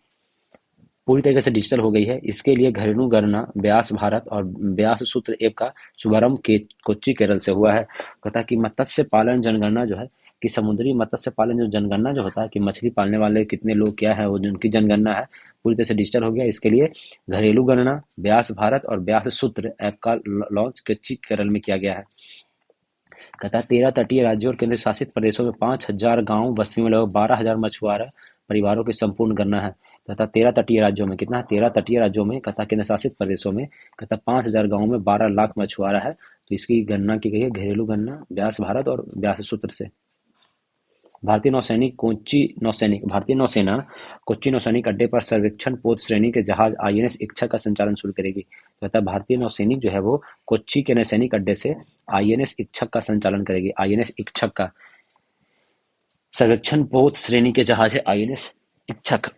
पूरी तरीके से डिजिटल हो गई है। इसके लिए घरेलू गणना व्यास भारत और व्यास सूत्र ऐप का शुभारंभ के कोच्चि केरल से हुआ है। कहता है कि मत्स्य पालन जनगणना जो है कि समुद्री मत्स्य पालन जो जनगणना जो होता है कि मछली पालने वाले कितने लोग क्या है, वो जिनकी जनगणना है पूरी तरह से डिजिटल हो गया। इसके लिए घरेलू गणना व्यास भारत और व्यास सूत्र ऐप का लॉन्च कोच्चि केरल में किया गया है। कहता है 13 तटीय राज्यों और केंद्र शासित प्रदेशों में 5,000 गांव बस्तियों में लगभग 12,000 मछुआरा परिवारों की संपूर्ण गणना है। कहता 13 तटीय राज्यों में कितना? 13 तटीय राज्यों में कहता केंद्र शासित प्रदेशों में कहता 5,000 गाँवों में 12 लाख मछुआरा है। तो इसकी गणना की गई है घरेलू गणना व्यास भारत और व्यास सूत्र से। भारतीय नौसेना कोच्चि नौसैनिक अड्डे पर सर्वेक्षण पोत श्रेणी के जहाज आईएनएस इच्छा का संचालन शुरू करेगी। कहता है भारतीय नौसैनिक जो है वो कोच्चि के नौसैनिक अड्डे से आईएनएस इच्छक का संचालन करेगी। आईएनएस इच्छक का सर्वेक्षण पोत श्रेणी के जहाज है आईएनएस इच्छक।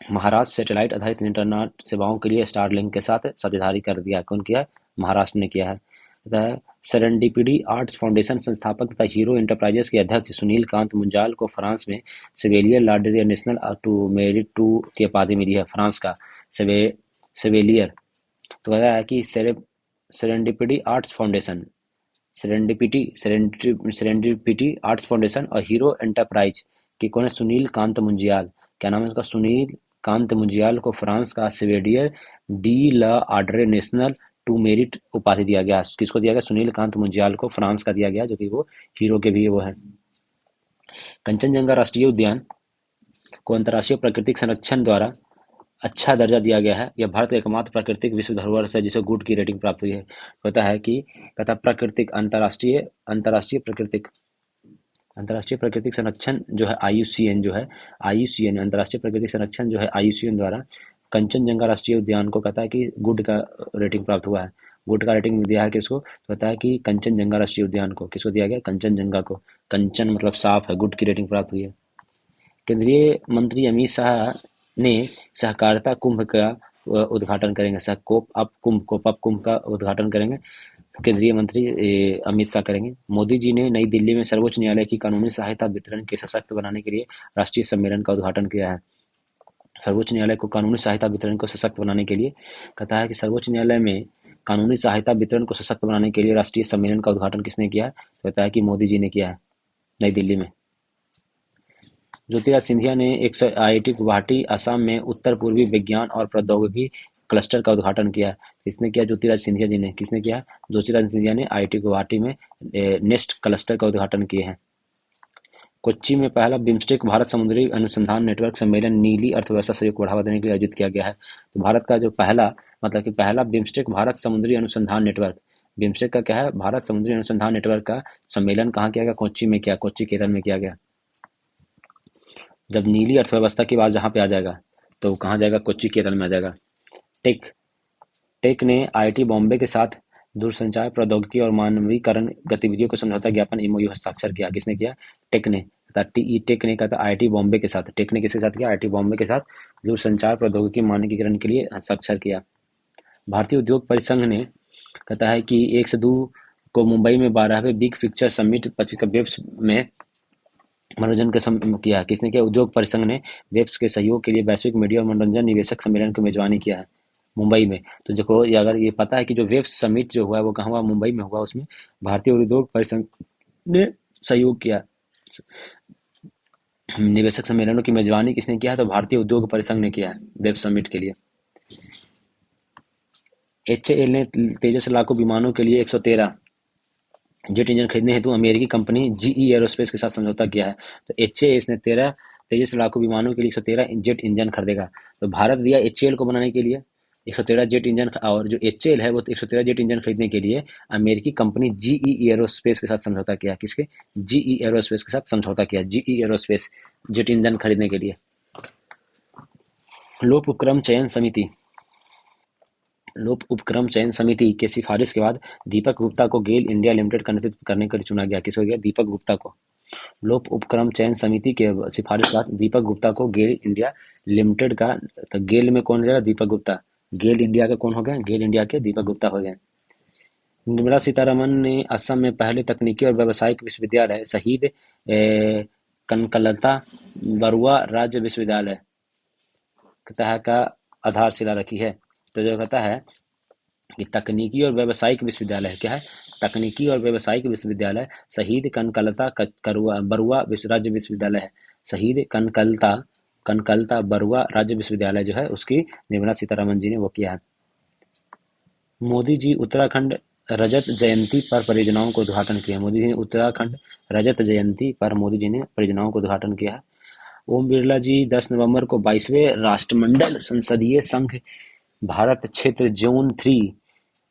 महाराष्ट्र सैटेलाइट आधारित इंटरनेट सेवाओं के लिए स्टारलिंक के साथ साझेदारी कर दिया। कौन किया है? महाराष्ट्र ने किया है। सेरेंडिपिटी आर्ट्स फाउंडेशन संस्थापक तथा हीरो एंटरप्राइजेस के अध्यक्ष सुनील कांत मुंजाल को फ्रांस में सेवेलियर लार्डियर नेशनल टू मेरिट टू की उपाधि मिली है। फ्रांस का सेवेलियर। तो कहता है कि serendipity arts foundation serendipity arts foundation और हीरो एंटरप्राइज के कौन है? सुनील कांत मुंजियाल। क्या नाम है उसका? सुनील कांत मुंजियाल को फ्रांस का Chevalier de la Ordre National du Merite उपाधि दिया गया। किसको दिया गया? सुनील कांत मुंजियाल को फ्रांस का दिया गया, जो कि वो हीरो के भी वो है। कंचनजंगा राष्ट्रीय उद्यान को अंतर्राष्ट्रीय प्राकृतिक संरक्षण द्वारा अच्छा दर्जा दिया गया है। यह भारत का एकमात्र प्राकृतिक विश्व धरोहर है जिसे गुड की रेटिंग प्राप्त हुई है। कहता है कि कहता प्राकृतिक अंतर्राष्ट्रीय प्राकृतिक अंतर्राष्ट्रीय प्राकृतिक संरक्षण जो है आईयूसीएन जो है आईयूसीएन अंतर्राष्ट्रीय प्राकृतिक संरक्षण जो है आईयूसीएन द्वारा कंचनजंगा राष्ट्रीय उद्यान को कहता है कि गुड का रेटिंग प्राप्त हुआ है। गुड का रेटिंग दिया है किसको? तो कहता है कि कंचनजंगा राष्ट्रीय उद्यान को। किसको दिया गया? कंचनजंगा को। कंचन मतलब साफ है, गुड की रेटिंग प्राप्त हुई है। केंद्रीय मंत्री अमित शाह ने सहकारिता कुंभ का उद्घाटन करेंगे। कोप अप कुंभ का उद्घाटन करेंगे केंद्रीय मंत्री अमित शाह करेंगे। मोदी जी ने नई दिल्ली में सर्वोच्च न्यायालय की कानूनी सहायता वितरण के सशक्त बनाने के लिए राष्ट्रीय सम्मेलन का उद्घाटन किया है। सर्वोच्च न्यायालय को कानूनी सहायता वितरण को सशक्त बनाने के लिए कहता है कि सर्वोच्च न्यायालय में कानूनी सहायता वितरण को सशक्त बनाने के लिए राष्ट्रीय सम्मेलन का उद्घाटन किसने किया है? तो कहता है कि मोदी जी ने किया है नई दिल्ली में। ज्योतिराज सिंधिया ने आईआईटी गुवाहाटी असम में उत्तर पूर्वी विज्ञान और प्रौद्योगिकी क्लस्टर का उद्घाटन किया। किसने किया? ज्योतिराज सिंधिया जी ने। किसने किया? ज्योतिराज सिंधिया ने आईआईटी गुवाहाटी में नेस्ट क्लस्टर का उद्घाटन किए हैं। कोच्चि में पहला बिम्स्टेक भारत समुद्री अनुसंधान नेटवर्क सम्मेलन नीली अर्थव्यवस्था सहयोग को बढ़ावा देने के लिए आयोजित किया गया है। तो भारत का जो पहला मतलब कि पहला बिम्स्टेक भारत समुद्री अनुसंधान नेटवर्क, बिम्स्टेक का क्या है? भारत समुद्री अनुसंधान नेटवर्क का सम्मेलन कहाँ किया गया? कोच्चि में किया। कोच्चि केरल में किया गया। जब नीली अर्थव्यवस्था की बात जहाँ पे आ जाएगा तो कहाँ जाएगा? कोच्चि केरल में आ जाएगा। टेक टेक ने आईआईटी बॉम्बे के साथ दूरसंचार प्रौद्योगिकी और मानवीकरण गतिविधियों को समझौता ज्ञापन एमओयू हस्ताक्षर किया। किसने किया? टेक ने। टेक ने कहा था आईआईटी बॉम्बे के साथ। टेक ने किसके साथ किया? आईआईटी बॉम्बे के साथ दूरसंचार प्रौद्योगिकी मानकीकरण के लिए हस्ताक्षर किया। भारतीय उद्योग परिसंघ ने कहता है कि 1 से 2 को मुंबई में 12वें बिग पिक्चर समिट 25 का वेब्स में मनोरंजन का किया। किसने किया? उद्योग परिसंघ ने वेब्स के सहयोग के लिए वैश्विक मीडिया और मनोरंजन निवेशक सम्मेलन की मेजबानी किया है मुंबई में। तो देखो ये अगर ये पता है कि जो वेब्स समिट जो हुआ है वो कहाँ हुआ? मुंबई में हुआ। उसमें भारतीय उद्योग परिसंघ ने सहयोग किया। निवेशक सम्मेलनों की मेजबानी किसने किया है? तो भारतीय उद्योग परिसंघ ने किया है वेब समिट के लिए। एचएएल ने तेजस लड़ाकू विमानों के लिए 113 जेट इंजन खरीदने हेतु अमेरिकी कंपनी जीई एरोस्पेस के साथ समझौता किया है। तो एचएएल ने 13 तेजस लड़ाकू विमानों के लिए 113 जेट इंजन खरीदेगा। तो भारत दिया एचएएल को बनाने के लिए 113 जेट इंजन, और जो एचएएल है वो 113 जेट इंजन खरीदने के लिए अमेरिकी कंपनी जीई एरोस्पेस के साथ समझौता किया। किसके? जीई एरोस्पेस के साथ समझौता किया। जीई एरोस्पेस जेट इंजन खरीदने के लिए। लोक उपक्रम चयन समिति लोक उपक्रम चयन समिति के सिफारिश के बाद दीपक गुप्ता को गेल इंडिया लिमिटेड का नेतृत्व करने के लिए चुना गया। किसको गया? दीपक गुप्ता को। लोक उपक्रम चयन समिति के सिफारिश के बाद दीपक गुप्ता को गेल इंडिया लिमिटेड का, तो गेल में कौन हो जाएगा? दीपक गुप्ता। गेल इंडिया के कौन हो गए? गेल इंडिया के दीपक गुप्ता हो गए। निर्मला सीतारमन ने असम में पहले तकनीकी और व्यावसायिक विश्वविद्यालय शहीद कनकलता बरुआ राज्य विश्वविद्यालय कहता का आधारशिला रखी है। तो जो कहता है कि तकनीकी और व्यावसायिक विश्वविद्यालय है, क्या है? तकनीकी और व्यावसायिक विश्वविद्यालय शहीद कनकलता बरुआ राज्य विश्वविद्यालय है। शहीद कनकलता बरुआ राज्य विश्वविद्यालय जो है उसकी निर्मला सीतारमन जी ने वो किया है। मोदी जी उत्तराखंड रजत जयंती पर परियोजनाओं को उद्घाटन किया। मोदी जी ने उत्तराखंड रजत जयंती पर मोदी जी ने परियोजनाओं को उद्घाटन किया है। ओम बिरला जी 10 नवंबर को 22वें राष्ट्रमंडल संसदीय संघ भारत क्षेत्र जोन 3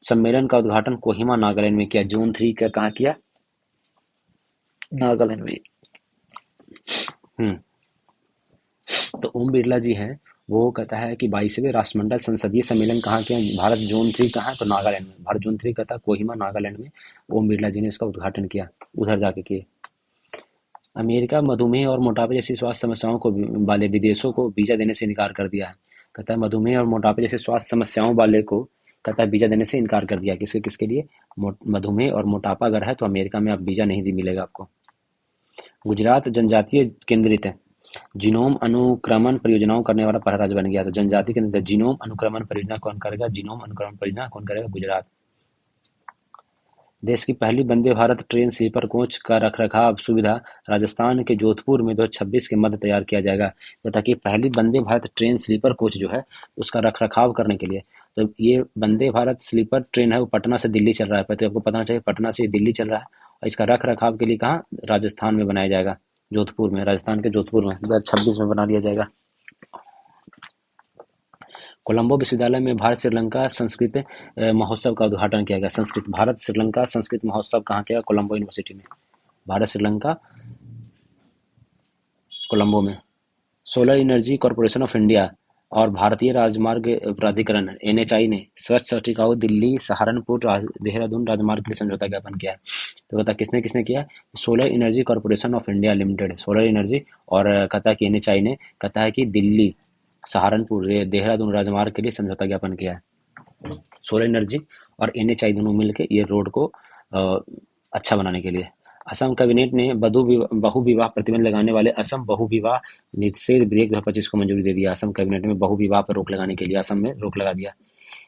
सम्मेलन का उद्घाटन कोहिमा नागालैंड में किया। जोन 3 का कहाँ किया? नागालैंड में। हम्म तो ओम बिरला जी हैं वो कहता है कि 22वें राष्ट्रमंडल संसदीय सम्मेलन कहाँ किया? भारत जोन 3 कहाँ है? तो नागालैंड में। भारत जोन 3 कहता है कोहिमा नागालैंड में। ओम बिरला जी ने इसका उद्घाटन किया, उधर जाके किए। अमेरिका मधुमेह और मोटापे जैसी स्वास्थ्य समस्याओं को वाले विदेशों को वीजा देने से इनकार कर दिया है। कहता है मधुमेह और मोटापे जैसे स्वास्थ्य समस्याओं वाले को कहता है वीजा देने से इनकार कर दिया। किसके किसके लिए? मधुमेह और मोटापा अगर है तो अमेरिका में आप वीजा नहीं मिलेगा आपको। गुजरात जनजातीय केंद्रित जीनोम अनुक्रमण परियोजनाओं करने वाला पहला राज्य बन गया। तो जनजाति के अंदर जीनोम अनुक्रमण परियोजना कौन करेगा? जीनोम अनुक्रमण परियोजना कौन करेगा? गुजरात। देश की पहली Vande Bharat train sleeper coach का रखरखाव सुविधा राजस्थान के जोधपुर में 2026 के मध्य तैयार किया जाएगा। तो ताकि पहली Vande Bharat train sleeper coach जो है उसका रखरखाव करने के लिए, तो ये वंदे भारत स्लीपर ट्रेन है वो पटना से दिल्ली चल रहा है। तो आपको पता चाहिए पटना से दिल्ली चल रहा है और इसका रखरखाव के लिए कहाँ? राजस्थान में बनाया जाएगा, जोधपुर में। राजस्थान के जोधपुर में 2026 में बना लिया जाएगा। कोलंबो विश्वविद्यालय में भारत श्रीलंका संस्कृत महोत्सव का उद्घाटन किया गया। संस्कृत भारत श्रीलंका संस्कृत महोत्सव कहाँ किया? कोलंबो यूनिवर्सिटी में। भारत श्रीलंका कोलंबो में। Solar energy corporation of India और भारतीय राजमार्ग प्राधिकरण एनएचआई ने स्वच्छ टिकाऊ दिल्ली सहारनपुर देहरादून राजमार्ग के लिए समझौता ज्ञापन किया है। तो बता किसने किसने किया? Solar energy corporation of India limited, solar energy, और कहता है कि एनएचआई ने कहता है कि दिल्ली सहारनपुर देहरादून राजमार्ग के लिए समझौता ज्ञापन किया है। सोलर एनर्जी और एनएचआई दोनों मिलकर ये रोड को अच्छा बनाने के लिए। असम कैबिनेट ने बहु विवाह प्रतिबंध लगाने वाले असम बहु विवाह निषेध विधेयक 2025 को मंजूरी दे दिया। असम कैबिनेट में बहु विवाह पर रोक लगाने के लिए असम में रोक लगा दिया।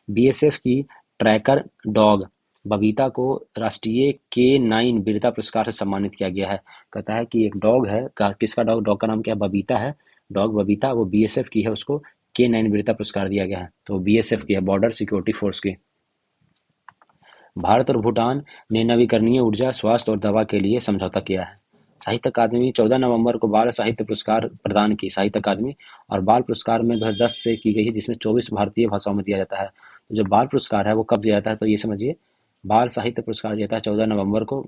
बीएसएफ की ट्रैकर डॉग बबीता को राष्ट्रीय के 9 वीरता पुरस्कार से सम्मानित किया गया है। कहता है कि एक डॉग है, किसका डॉग? डॉग का नाम क्या है? बबीता है। डॉग बबीता वो बीएसएफ की है, उसको के 9 वीरता पुरस्कार दिया गया है। तो बीएसएफ की है, बॉर्डर सिक्योरिटी फोर्स की। भारत और भूटान ने नवीकरणीय ऊर्जा, स्वास्थ्य और दवा के लिए समझौता किया है। साहित्य अकादमी 14 नवंबर को बाल साहित्य पुरस्कार प्रदान की। साहित्य अकादमी और बाल पुरस्कार में 2010 से की गई है, जिसमें 24 भारतीय भाषाओं में दिया जाता है। तो जो बाल पुरस्कार है वो कब दिया जाता है? तो ये समझिए, बाल साहित्य पुरस्कार दिया जाता है 14 नवंबर को,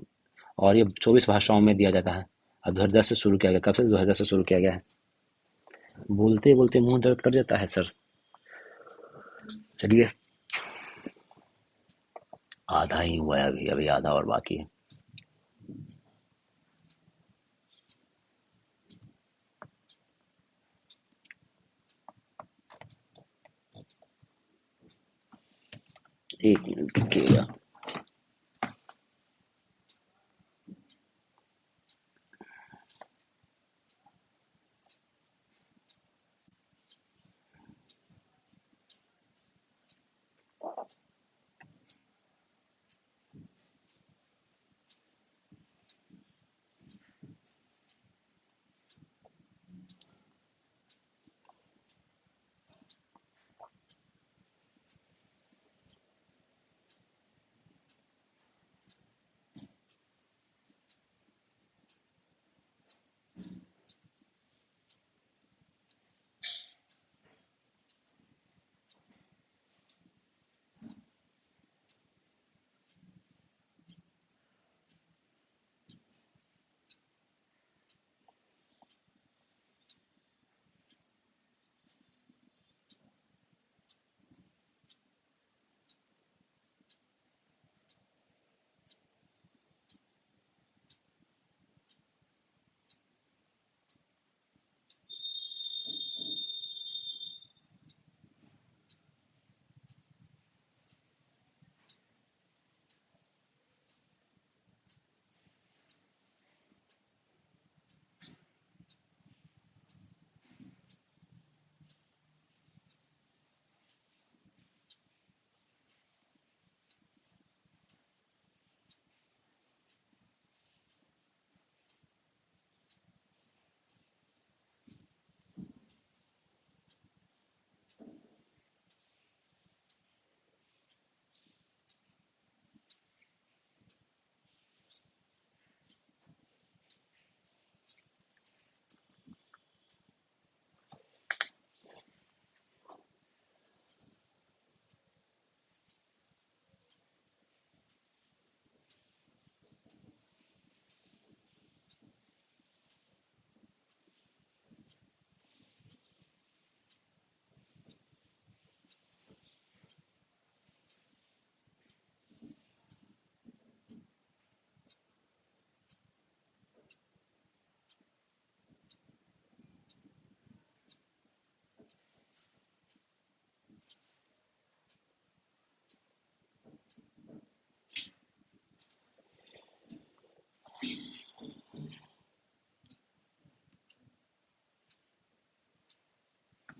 और ये 24 भाषाओं में दिया जाता है। अब 2010 से शुरू किया गया। कब से? 2010 से शुरू किया गया है। बोलते बोलते मुंह दर्द कर जाता है सर। चलिए, आधा ही हुआ है अभी, अभी आधा और बाकी है। एक मिनट रुकिएगा।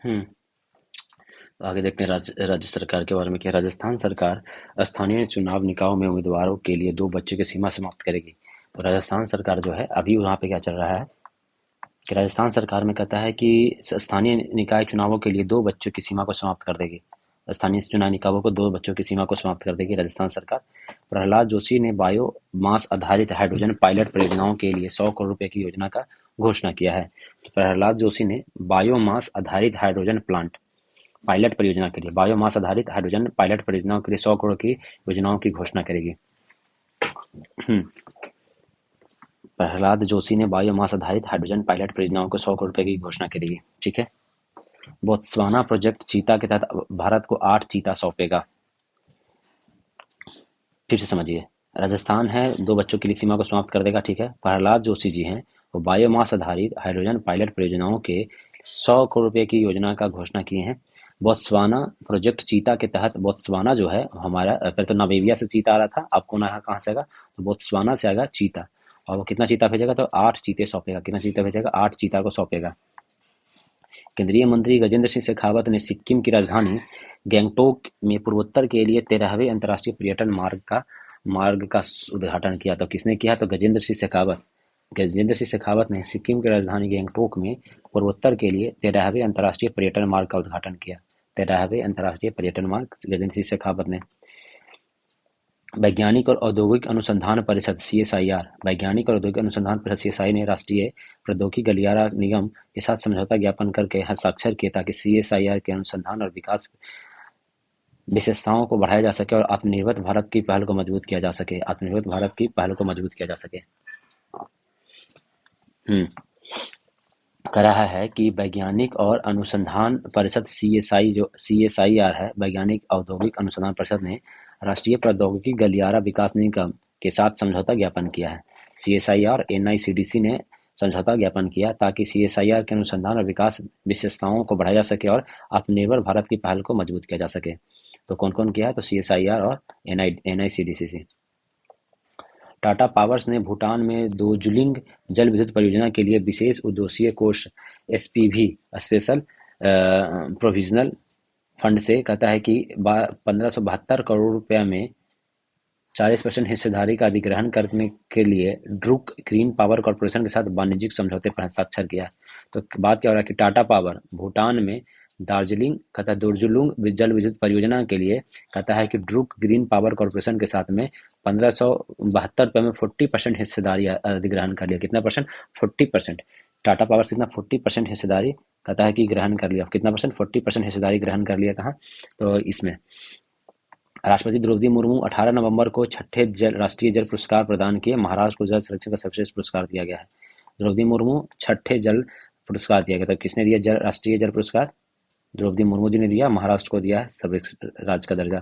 हम्म तो आगे देखते हैं राज्य सरकार के बारे में क्या। राजस्थान सरकार स्थानीय चुनाव निकायों में उम्मीदवारों के लिए 2 बच्चों की सीमा समाप्त करेगी। तो राजस्थान सरकार जो है, अभी वहाँ पे क्या चल रहा है कि राजस्थान सरकार में कहता है कि स्थानीय निकाय चुनावों के लिए 2 बच्चों की सीमा को समाप्त कर देगी। स्थानीय चुनाव निकायों को 2 बच्चों की सीमा को समाप्त कर देगी राजस्थान सरकार। प्रहलाद जोशी ने बायो मास आधारित हाइड्रोजन पायलट परियोजनाओं के लिए 100 करोड़ रुपए की योजना का घोषणा किया है। तो प्रहलाद जोशी ने बायोमास आधारित हाइड्रोजन प्लांट पायलट परियोजना के लिए, बायोमास आधारित हाइड्रोजन पायलट परियोजनाओं के लिए 100 करोड़ की योजनाओं की घोषणा करेगी। हम्म, प्रहलाद जोशी ने बायोमास आधारित हाइड्रोजन पायलट परियोजनाओं को 100 करोड़ रुपए की घोषणा करेगी। ठीक है। बोत्सवाना प्रोजेक्ट चीता के तहत भारत को 8 चीता सौंपेगा। फिर से समझिए, राजस्थान है 2 बच्चों की सीमा को समाप्त कर देगा। ठीक है। प्रहलाद जोशी जी हैं, वो बायोमास आधारित हाइड्रोजन पायलट परियोजनाओं के 100 करोड़ रुपए की योजना का घोषणा किए हैं। बोत्सवाना प्रोजेक्ट चीता के तहत बोत्सवाना जो है हमारा, पहले तो नामीबिया से चीता आ रहा था, आपको ना कहाँ से आएगा, तो बोत्सवाना से आएगा चीता। और वो कितना चीता भेजेगा, तो 8 चीते सौंपेगा। कितना चीता भेजेगा, 8 चीता को सौंपेगा। केंद्रीय मंत्री गजेंद्र सिंह शेखावत ने सिक्किम की राजधानी गैंगटोक में पूर्वोत्तर के लिए 13वें अंतर्राष्ट्रीय पर्यटन मार्ग का उद्घाटन किया। तो किसने किया, तो गजेंद्र सिंह शेखावत। गजेंद्र सिंह शेखावत ने सिक्किम की राजधानी गैंगटोक में पूर्वोत्तर के लिए 13वें अंतर्राष्ट्रीय पर्यटन मार्ग का उद्घाटन किया। 13वें अंतर्राष्ट्रीय पर्यटन मार्ग गजेंद्र सिंह शेखावत ने। वैज्ञानिक और औद्योगिक अनुसंधान परिषद (CSIR) वैज्ञानिक और औद्योगिक अनुसंधान परिषद (CSI) ने राष्ट्रीय प्रौद्योगिकी गलियारा निगम के साथ समझौता ज्ञापन करके हस्ताक्षर किए ताकि CSIR के अनुसंधान और विकास विशेषताओं को बढ़ाया जा सके और आत्मनिर्भर भारत की पहल को मजबूत किया जा सके। आत्मनिर्भर भारत की पहल को मजबूत किया जा सके। हम्म कह रहा है कि वैज्ञानिक और अनुसंधान परिषद (CSI) जो CSIR है, वैज्ञानिक औद्योगिक अनुसंधान परिषद ने राष्ट्रीय प्रौद्योगिकी गलियारा विकास निगम के साथ समझौता ज्ञापन किया है। CSIR NICDC ने समझौता ज्ञापन किया ताकि CSIR के अनुसंधान और विकास विशेषताओं को बढ़ाया जा सके और आत्मनिर्भर भारत की पहल को मजबूत किया जा सके। तो कौन कौन किया है, तो CSIR और NICDC से। टाटा पावर्स ने भूटान में दार्जिलिंग जल विद्युत परियोजना के लिए विशेष उद्देश्यीय कोष (SPV) स्पेशल प्रोविजनल फंड से कहता है कि 1572 करोड़ रुपया में 40% हिस्सेदारी का अधिग्रहण करने के लिए ड्रूक ग्रीन पावर कॉर्पोरेशन के साथ वाणिज्यिक समझौते पर हस्ताक्षर किया है। तो बात क्या हो रहा है कि टाटा पावर भूटान में दार्जिलिंग कहता है दुर्जुलुंग जल विद्युत परियोजना के लिए कहता है कि ड्रूक ग्रीन पावर कॉर्पोरेशन के साथ में 1572 रुपये में 40% हिस्सेदारी अधिग्रहण कर लिया। कितना परसेंट, 40%। टाटा पावर कितना, 40% हिस्सेदारी कहता है कि ग्रहण कर लिया। कितना परसेंट, 40% हिस्सेदारी ग्रहण कर लिया। कहाँ, तो इसमें। राष्ट्रपति द्रौपदी मुर्मू 18 नवंबर को छठे राष्ट्रीय जल पुरस्कार प्रदान किए। महाराष्ट्र को जल संरक्षण का सर्वश्रेष्ठ पुरस्कार दिया गया है। द्रौपदी मुर्मू छठे जल पुरस्कार दिया गया। तो किसने दिया राष्ट्रीय जल पुरस्कार, द्रौपदी मुर्मू जी ने दिया। महाराष्ट्र को दिया है सर्वश्रेष्ठ राज्य का दर्जा।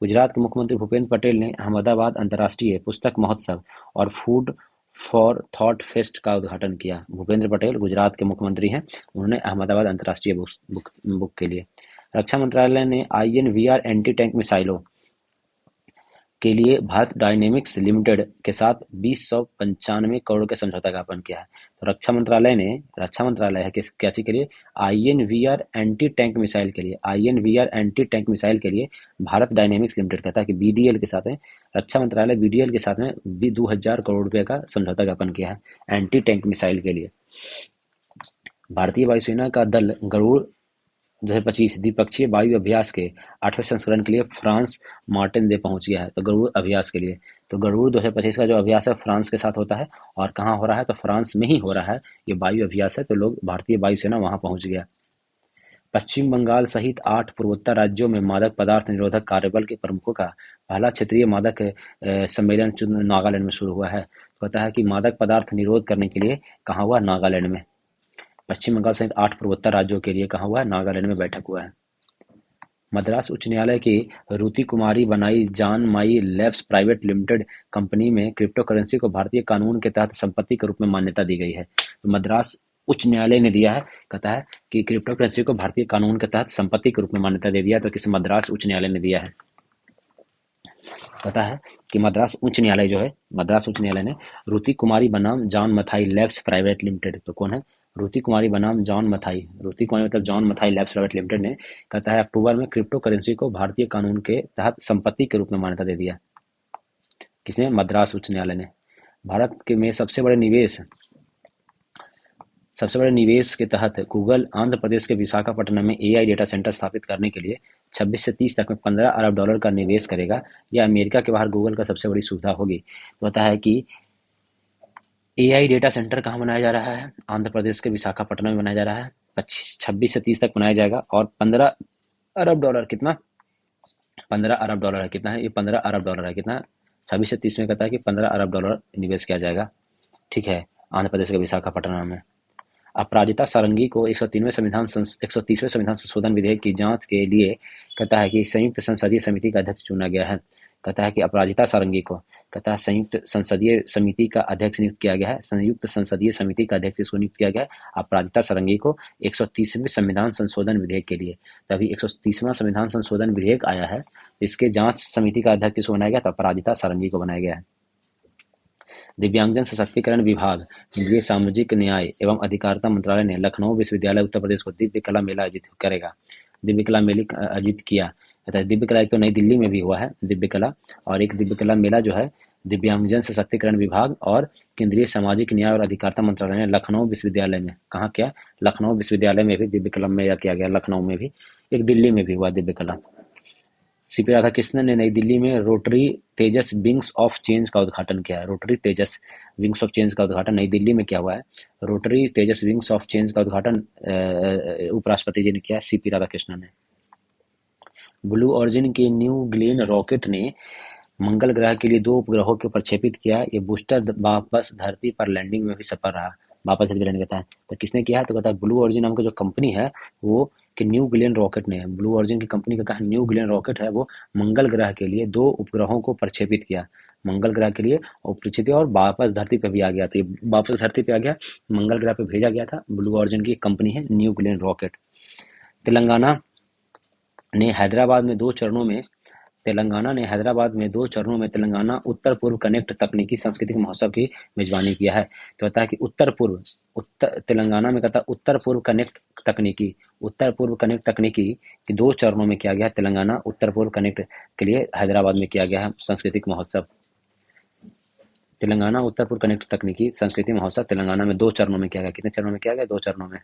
गुजरात के मुख्यमंत्री भूपेंद्र पटेल ने अहमदाबाद अंतर्राष्ट्रीय पुस्तक महोत्सव और फूड फॉर थॉट फेस्ट का उद्घाटन किया। भूपेंद्र पटेल गुजरात के मुख्यमंत्री हैं, उन्होंने अहमदाबाद अंतर्राष्ट्रीय बुक के लिए। रक्षा मंत्रालय ने INVR एंटी टैंक मिसाइलों के लिए भारत डायनेमिक्स लिमिटेड के साथ 295 करोड़ के समझौता ज्ञापन किया है। तो रक्षा मंत्रालय है क्या चीज के लिए, INVR एंटी टैंक मिसाइल के लिए। INVR एंटी टैंक मिसाइल के लिए भारत डायनेमिक्स लिमिटेड कहता है कि BDL के साथ है, रक्षा मंत्रालय BDL के साथ में भी 2000 करोड़ रुपए का समझौता ज्ञापन किया है एंटी टैंक मिसाइल के लिए। भारतीय वायुसेना का दल गरुड़ 2025 द्विपक्षीय वायु अभ्यास के 8वें संस्करण के लिए फ्रांस मार्टिन दे पहुंच गया है। तो गरुड़ अभ्यास के लिए, तो गरुड़ 2025 का जो अभ्यास है फ्रांस के साथ होता है। और कहाँ हो रहा है, तो फ्रांस में ही हो रहा है ये वायु अभ्यास है। तो लोग भारतीय वायुसेना वहां पहुंच गया। पश्चिम बंगाल सहित 8 पूर्वोत्तर राज्यों में मादक पदार्थ निरोधक कार्यबल के प्रमुखों का पहला क्षेत्रीय मादक सम्मेलन नागालैंड में शुरू हुआ है। कहता है कि मादक पदार्थ निरोध करने के लिए कहाँ हुआ, नागालैंड में। पश्चिम बंगाल सहित 8 पूर्वोत्तर राज्यों के लिए कहाँ हुआ है, नागालैंड में बैठक हुआ है। मद्रास उच्च न्यायालय की रुति कुमारी बनाई join my labs private limited company में क्रिप्टो करेंसी को भारतीय कानून के तहत संपत्ति के रूप में मान्यता दी गई है। तो मद्रास उच्च न्यायालय ने दिया है, कहता है कि क्रिप्टो करेंसी को भारतीय कानून के तहत संपत्ति के रूप में मान्यता दे दिया। तो किस मद्रास उच्च न्यायालय ने दिया है, कहता है कि मद्रास उच्च न्यायालय जो है, मद्रास उच्च न्यायालय ने रुति कुमारी बनाम John Mathai labs private limited, तो कौन है, रुति कुमारी बनाम जॉन मथाई, रुति कुमारी मतलब John Mathai labs private limited ने कहता है अक्टूबर में क्रिप्टो करेंसी को भारतीय कानून के तहत संपत्ति के रूप में मान्यता दे दिया। किसने, मद्रास उच्च न्यायालय ने। भारत के में सबसे बड़े निवेश के तहत गूगल आंध्र प्रदेश के विशाखापट्टनम में AI डेटा सेंटर स्थापित करने के लिए 26 से 30 तक में $15 अरब का निवेश करेगा। यह अमेरिका के बाहर गूगल का सबसे बड़ी सुविधा होगी। तो पता है कि AI डेटा सेंटर कहाँ बनाया जा रहा है, आंध्र प्रदेश के विशाखापट्टनम में बनाया जा रहा है। 26 से 30 तक बनाया जाएगा और 15 अरब डॉलर। कितना? 15 अरब डॉलर है। कितना है ये? 15 अरब डॉलर है। कितना? 26 से 30 में कहता है कि 15 अरब डॉलर निवेश किया जाएगा। ठीक है, आंध्र प्रदेश के विशाखापट्टनम में। अपराजिता सारंगी को 130वें संविधान संशोधन विधेयक की जांच के लिए कहता है कि संयुक्त संसदीय समिति का अध्यक्ष चुना गया है। कहता है कि अपराजिता सारंगी को कहता है संयुक्त संसदीय समिति का अध्यक्ष नियुक्त किया गया है। संयुक्त संसदीय समिति का अध्यक्ष इसको नियुक्त किया गया है अपराजिता सारंगी को 130वें संविधान संशोधन विधेयक के लिए। तभी 130वां संविधान संशोधन विधेयक आया है, इसके जांच समिति का अध्यक्ष किसको बनाया गया? तो अपराजिता सारंगी को बनाया गया है। दिव्यांगजन सशक्तिकरण विभाग, केंद्रीय सामाजिक न्याय एवं अधिकारिता मंत्रालय ने लखनऊ विश्वविद्यालय उत्तर प्रदेश को दिव्य कला मेला आयोजित करेगा। दिव्य कला मेले आयोजित किया जाता है। दिव्य कला एक तो नई दिल्ली में भी हुआ है दिव्य कला, और एक दिव्य कला मेला जो है दिव्यांगजन सशक्तिकरण विभाग और केंद्रीय सामाजिक न्याय और अधिकारिता मंत्रालय ने लखनऊ विश्वविद्यालय में, कहाँ किया? लखनऊ विश्वविद्यालय में भी दिव्य कला मेला किया गया। लखनऊ में भी, एक दिल्ली में भी हुआ दिव्य कला। सीपी राधाकृष्णन ने नई दिल्ली में rotary Tejas wings of change का उद्घाटन किया है। Rotary Tejas wings of change का उद्घाटन नई दिल्ली में किया हुआ है। Rotary Tejas wings of change का उद्घाटन उपराष्ट्रपति जी ने किया, सीपी राधाकृष्णन ने। ब्लू ऑरिजिन के न्यू ग्लेन रॉकेट ने मंगल ग्रह के लिए 2 उपग्रहों को प्रक्षेपित किया। ये बूस्टर वापस धरती पर लैंडिंग में भी सफल रहा। वापस धरती पर लैंडिंग करता है तो किसने किया है? तो कहता है ब्लू ऑरिजिन नाम का जो कंपनी है वो कि न्यू ग्लेन रॉकेट ने, ब्लू ऑरिजिन की कंपनी का कहा न्यू ग्लेन रॉकेट है वो मंगल ग्रह के लिए 2 उपग्रहों को प्रक्षेपित किया। मंगल ग्रह के लिए और प्रक्षेपित और वापस धरती पर भी आ गया। तो ये वापस धरती पे आ गया, मंगल ग्रह पे भेजा गया था। ब्लू ऑरिजिन की कंपनी है न्यू ग्लेन रॉकेट। तेलंगाना ने हैदराबाद में 2 चरणों में तेलंगाना उत्तर पूर्व कनेक्ट तकनीकी सांस्कृतिक महोत्सव की मेजबानी किया है। तो कहता है कि तेलंगाना में कहता है उत्तर पूर्व कनेक्ट तकनीकी की 2 चरणों में किया गया है। तेलंगाना उत्तर पूर्व कनेक्ट के लिए हैदराबाद में किया गया है सांस्कृतिक महोत्सव। तेलंगाना उत्तर पूर्व कनेक्ट तकनीकी सांस्कृतिक महोत्सव तेलंगाना में 2 चरणों में किया गया। कितने चरणों में किया गया? 2 चरणों में।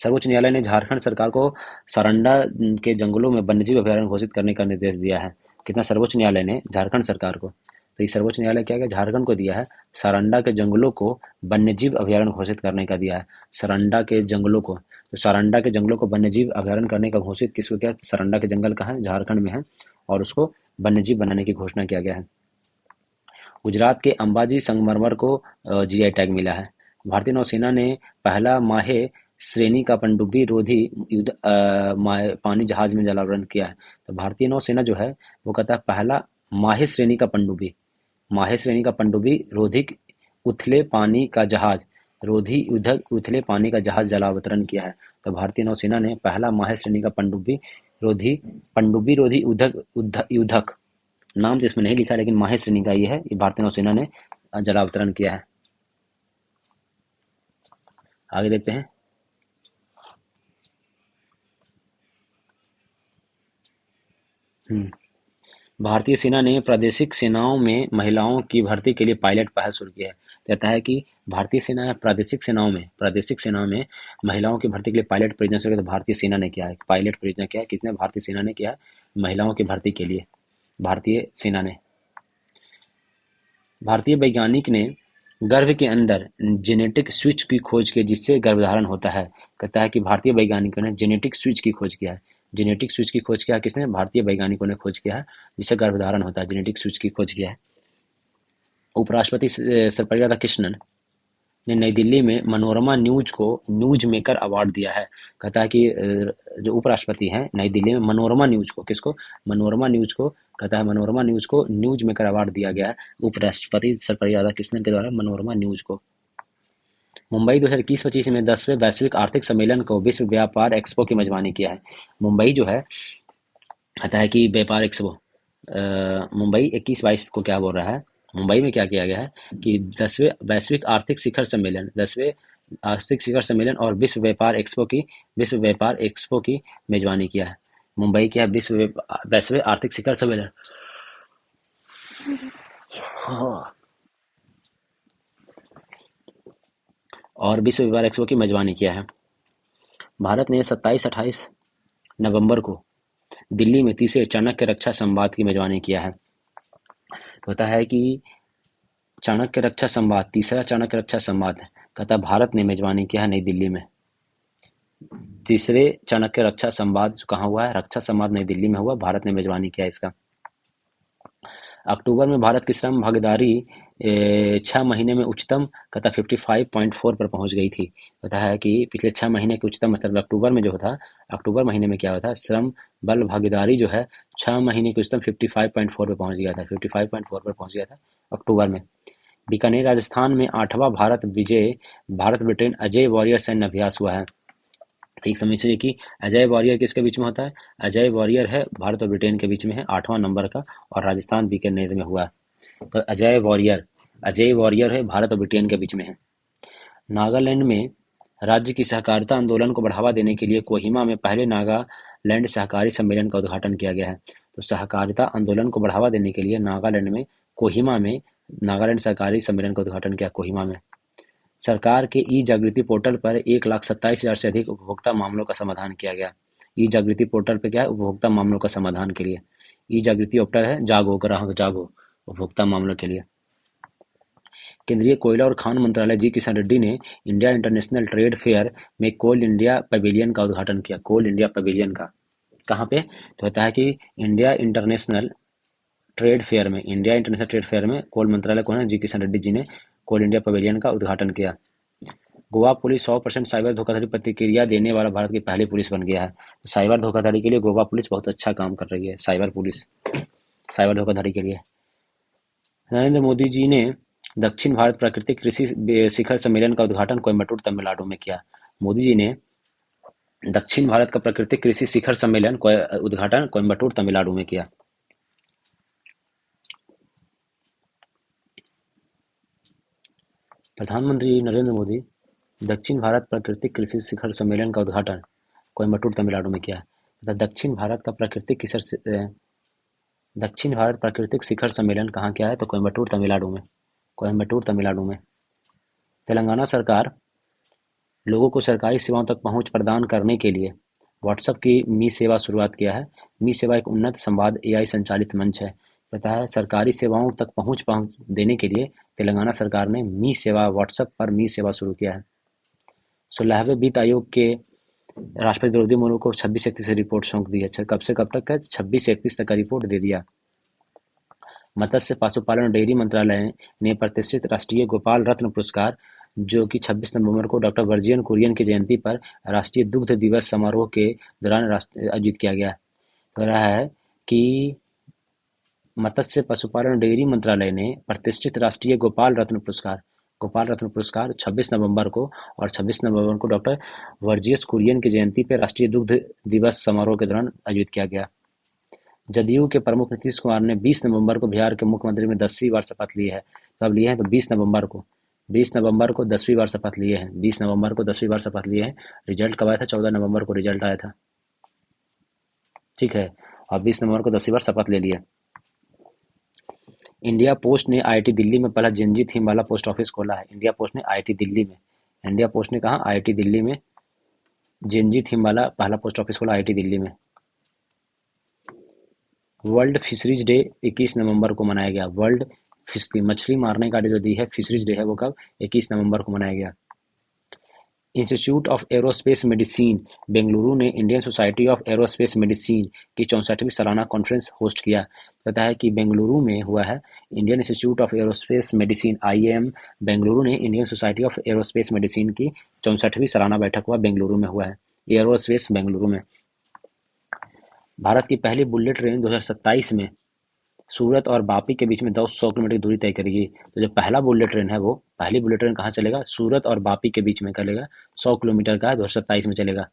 सर्वोच्च न्यायालय ने झारखंड सरकार को सारंडा के जंगलों में वन्यजीव अभयारण्य घोषित करने का निर्देश दिया है। कितना? सर्वोच्च न्यायालय ने झारखंड सरकार को, तो ये सर्वोच्च न्यायालय क्या गया? झारखंड को दिया है सारंडा के जंगलों को वन्यजीव अभयारण्य घोषित करने का दिया है। सारंडा के जंगलों को, तो सारंडा के जंगलों को वन्यजीव अभयारण्य करने का घोषित किसको किया? सारंडा के जंगल कहाँ है? झारखंड में है, और उसको वन्यजीव बनाने की घोषणा किया गया है। गुजरात के अंबाजी संगमरमर को जीआई टैग मिला है। भारतीय नौसेना ने पहला माहे श्रेणी का पनडुब्बी रोधी पानी जहाज में जलावतरण किया है। तो भारतीय नौसेना जो है वो कहता है पहला माहे श्रेणी का पनडुब्बी रोधी युद्धक उथले पानी का जहाज जलावतरण किया है। तो भारतीय नौसेना ने पहला माहे श्रेणी का पनडुब्बी रोधी युद्धक, नाम तो इसमें नहीं लिखा लेकिन माहे श्रेणी का ये है, ये भारतीय नौसेना ने जलावतरण किया है। आगे देखते हैं। भारतीय सेना ने प्रादेशिक सेनाओं में महिलाओं की भर्ती के लिए पायलट पहल शुरू की है। कहता है कि भारतीय सेना है प्रादेशिक सेनाओं में महिलाओं की भर्ती के लिए पायलट परियोजना शुरू की। तो भारतीय सेना ने किया है पायलट परियोजना। किया है कितने? भारतीय सेना ने किया है महिलाओं की भर्ती के लिए। भारतीय सेना ने। भारतीय वैज्ञानिक ने गर्भ के अंदर जेनेटिक स्विच की खोज की जिससे गर्भधारण होता है। कहता है कि भारतीय वैज्ञानिकों ने जेनेटिक स्विच की खोज किया है। जेनेटिक स्विच की खोज किया किसने? भारतीय वैज्ञानिकों ने खोज किया है जिससे गर्भधारण होता है। जेनेटिक स्विच की खोज किया है। उपराष्ट्रपति सर्वपल्ली राधाकृष्णन ने नई दिल्ली में मनोरमा न्यूज को न्यूज मेकर अवार्ड दिया है। कहता है कि जो उपराष्ट्रपति हैं नई दिल्ली में मनोरमा न्यूज को, किसको? मनोरमा न्यूज को, कहता है मनोरमा न्यूज को न्यूज मेकर अवार्ड दिया गया है उपराष्ट्रपति सर्वपल्ली राधाकृष्णन के द्वारा मनोरमा न्यूज को। मुंबई 2021-25 में 10वें वैश्विक आर्थिक सम्मेलन को विश्व व्यापार एक्सपो की मेजबानी किया है। मुंबई जो है कहता है कि व्यापार एक्सपो मुंबई 21-22 को क्या बोल रहा है? मुंबई में क्या किया गया है कि 10वें वैश्विक आर्थिक शिखर सम्मेलन और विश्व व्यापार एक्सपो की मेजबानी किया है। मुंबई क्या? वैश्विक आर्थिक शिखर सम्मेलन और विश्व व्यापार एक्सपो की मेजबानी किया है। भारत ने 27-28 नवंबर को दिल्ली में तीसरे चाणक्य रक्षा संवाद की मेजबानी किया है। होता है कि तीसरा चाणक्य रक्षा संवाद कहता भारत ने मेजबानी किया है नई दिल्ली में। तीसरे चाणक्य रक्षा संवाद कहाँ हुआ है? रक्षा संवाद नई दिल्ली में हुआ, भारत ने मेजबानी किया इसका। अक्टूबर में भारत की श्रम भागीदारी 6 महीने में उच्चतम कता 55.4 पर पहुंच गई थी। पता है कि पिछले 6 महीने के उच्चतम स्तर पर अक्टूबर में जो था, अक्टूबर महीने में क्या हुआ था, श्रम बल भागीदारी जो है 6 महीने के उच्चतम 55.4 पर पहुंच गया था, 55.4 पर पहुंच गया था अक्टूबर में। बीकानेर राजस्थान में 8वां भारत ब्रिटेन अजय वॉरियर सैन्य अभ्यास हुआ है। एक समझिए कि अजय वॉरियर किसके बीच में होता है? अजय वॉरियर है भारत और ब्रिटेन के बीच में है, 8वां नंबर का, और राजस्थान बीकानेर में हुआ। तो अजय वॉरियर है भारत और ब्रिटेन के बीच में है। नागालैंड में राज्य की सहकारिता आंदोलन को बढ़ावा देने के लिए कोहिमा में पहले नागालैंड सहकारी सम्मेलन का उद्घाटन किया गया है। तो सहकारिता आंदोलन को बढ़ावा देने के लिए नागालैंड में कोहिमा में नागालैंड सहकारी सम्मेलन का उद्घाटन किया, कोहिमा में। सरकार के ई जागृति पोर्टल पर 1,27,000 से अधिक उपभोक्ता मामलों का समाधान किया गया। ई जागृति पोर्टल पे क्या है? उपभोक्ता मामलों का समाधान के लिए। ई जागृति पोर्टल है जागो, ग्राहक जागो, उपभोक्ता मामलों के लिए। केंद्रीय कोयला और खान मंत्रालय जी किशन रेड्डी ने इंडिया इंटरनेशनल ट्रेड फेयर में कोल इंडिया पवेलियन का उद्घाटन किया। कोल इंडिया पवेलियन का कहाँ पे? तो होता है कि इंडिया इंटरनेशनल ट्रेड फेयर में कोल मंत्रालय कौन है? जी किशन रेड्डी जी ने कोल इंडिया पवेलियन का उद्घाटन किया। गोवा पुलिस 100% साइबर धोखाधड़ी प्रतिक्रिया देने वाला भारत की पहली पुलिस बन गया है। तो साइबर धोखाधड़ी के लिए गोवा पुलिस बहुत अच्छा काम कर रही है। साइबर धोखाधड़ी के लिए नरेंद्र मोदी जी ने दक्षिण भारत प्राकृतिक कृषि शिखर सम्मेलन का उद्घाटन कोयम्बटूर तमिलनाडु में किया। मोदी जी ने दक्षिण भारत का प्राकृतिक कृषि शिखर सम्मेलन उद्घाटन कोयम्बटूर तमिलनाडु में किया। प्रधानमंत्री नरेंद्र मोदी दक्षिण भारत प्राकृतिक कृषि शिखर सम्मेलन का उद्घाटन कोयम्बटूर तमिलनाडु में किया। तथा दक्षिण भारत प्राकृतिक शिखर सम्मेलन कहाँ किया है? तो कोयम्बटूर तमिलनाडु में। तेलंगाना सरकार लोगों को सरकारी सेवाओं तक पहुंच प्रदान करने के लिए व्हाट्सएप की मी सेवा शुरुआत किया है। मी सेवा एक उन्नत संवाद एआई संचालित मंच है। कहता है सरकारी सेवाओं तक पहुंच देने के लिए तेलंगाना सरकार ने मी सेवा, व्हाट्सएप पर मी सेवा शुरू किया है। 16वें वित्त आयोग के राष्ट्रपति द्रौपदी मुर्मू को 26/31 से रिपोर्ट सौंप दी है। कब से कब तक है? 26/31 तक का रिपोर्ट दे दिया। मत्स्य पशुपालन और डेयरी मंत्रालय ने प्रतिष्ठित राष्ट्रीय गोपाल रत्न पुरस्कार, जो कि 26 नवंबर को डॉक्टर वर्जियन कुरियन की जयंती पर राष्ट्रीय दुग्ध दिवस समारोह के दौरान आयोजित किया गया। कह रहा है कि मत्स्य पशुपालन और डेयरी मंत्रालय ने प्रतिष्ठित राष्ट्रीय गोपाल रत्न पुरस्कार 26 नवंबर को और 26 नवंबर को डॉक्टर वर्जियस कुरियन की जयंती पर राष्ट्रीय दुग्ध दिवस समारोह के दौरान आयोजित किया गया। जदयू के प्रमुख नीतीश कुमार ने 20 नवंबर को बिहार के मुख्यमंत्री में 10वीं बार शपथ ली है। कब लिए हैं? तो 20 नवंबर को 10वीं बार शपथ लिए हैं। 20 नवंबर को 10वीं बार शपथ लिए हैं। रिजल्ट कब आया था? 14 नवंबर को रिजल्ट आया था। ठीक है, और 20 नवंबर को 10वीं बार शपथ ले लिया। इंडिया पोस्ट ने आईआईटी दिल्ली में पहला जेनजी थीम वाला पोस्ट ऑफिस खोला है। इंडिया पोस्ट ने कहा आईआईटी दिल्ली में जेनजी थीम वाला पहला पोस्ट ऑफिस खोला आईआईटी दिल्ली में। वर्ल्ड फिशरीज डे 21 नवंबर को मनाया गया। वर्ल्ड मछली मारने का जो डी है, फिशरीज डे है, वो कब? 21 नवंबर को मनाया गया। Institute of aerospace medicine Bengaluru ने Indian society of aerospace medicine की 64वीं सालाना कॉन्फ्रेंस होस्ट किया। कहता है कि बेंगलुरु में हुआ है Indian institute of aerospace medicine IAM Bengaluru ने Indian society of aerospace medicine की 64वीं सालाना बैठक बेंगलुरु में हुआ है, एरोस्पेस बेंगलुरु में। भारत की पहली बुलेट ट्रेन 2027 में सूरत और वापी के बीच में 100 किलोमीटर की दूरी तय करेगी। तो जो पहली बुलेट ट्रेन कहाँ चलेगा? सूरत और वापी के बीच में चलेगा, 100 किलोमीटर का है, 2027 में चलेगा।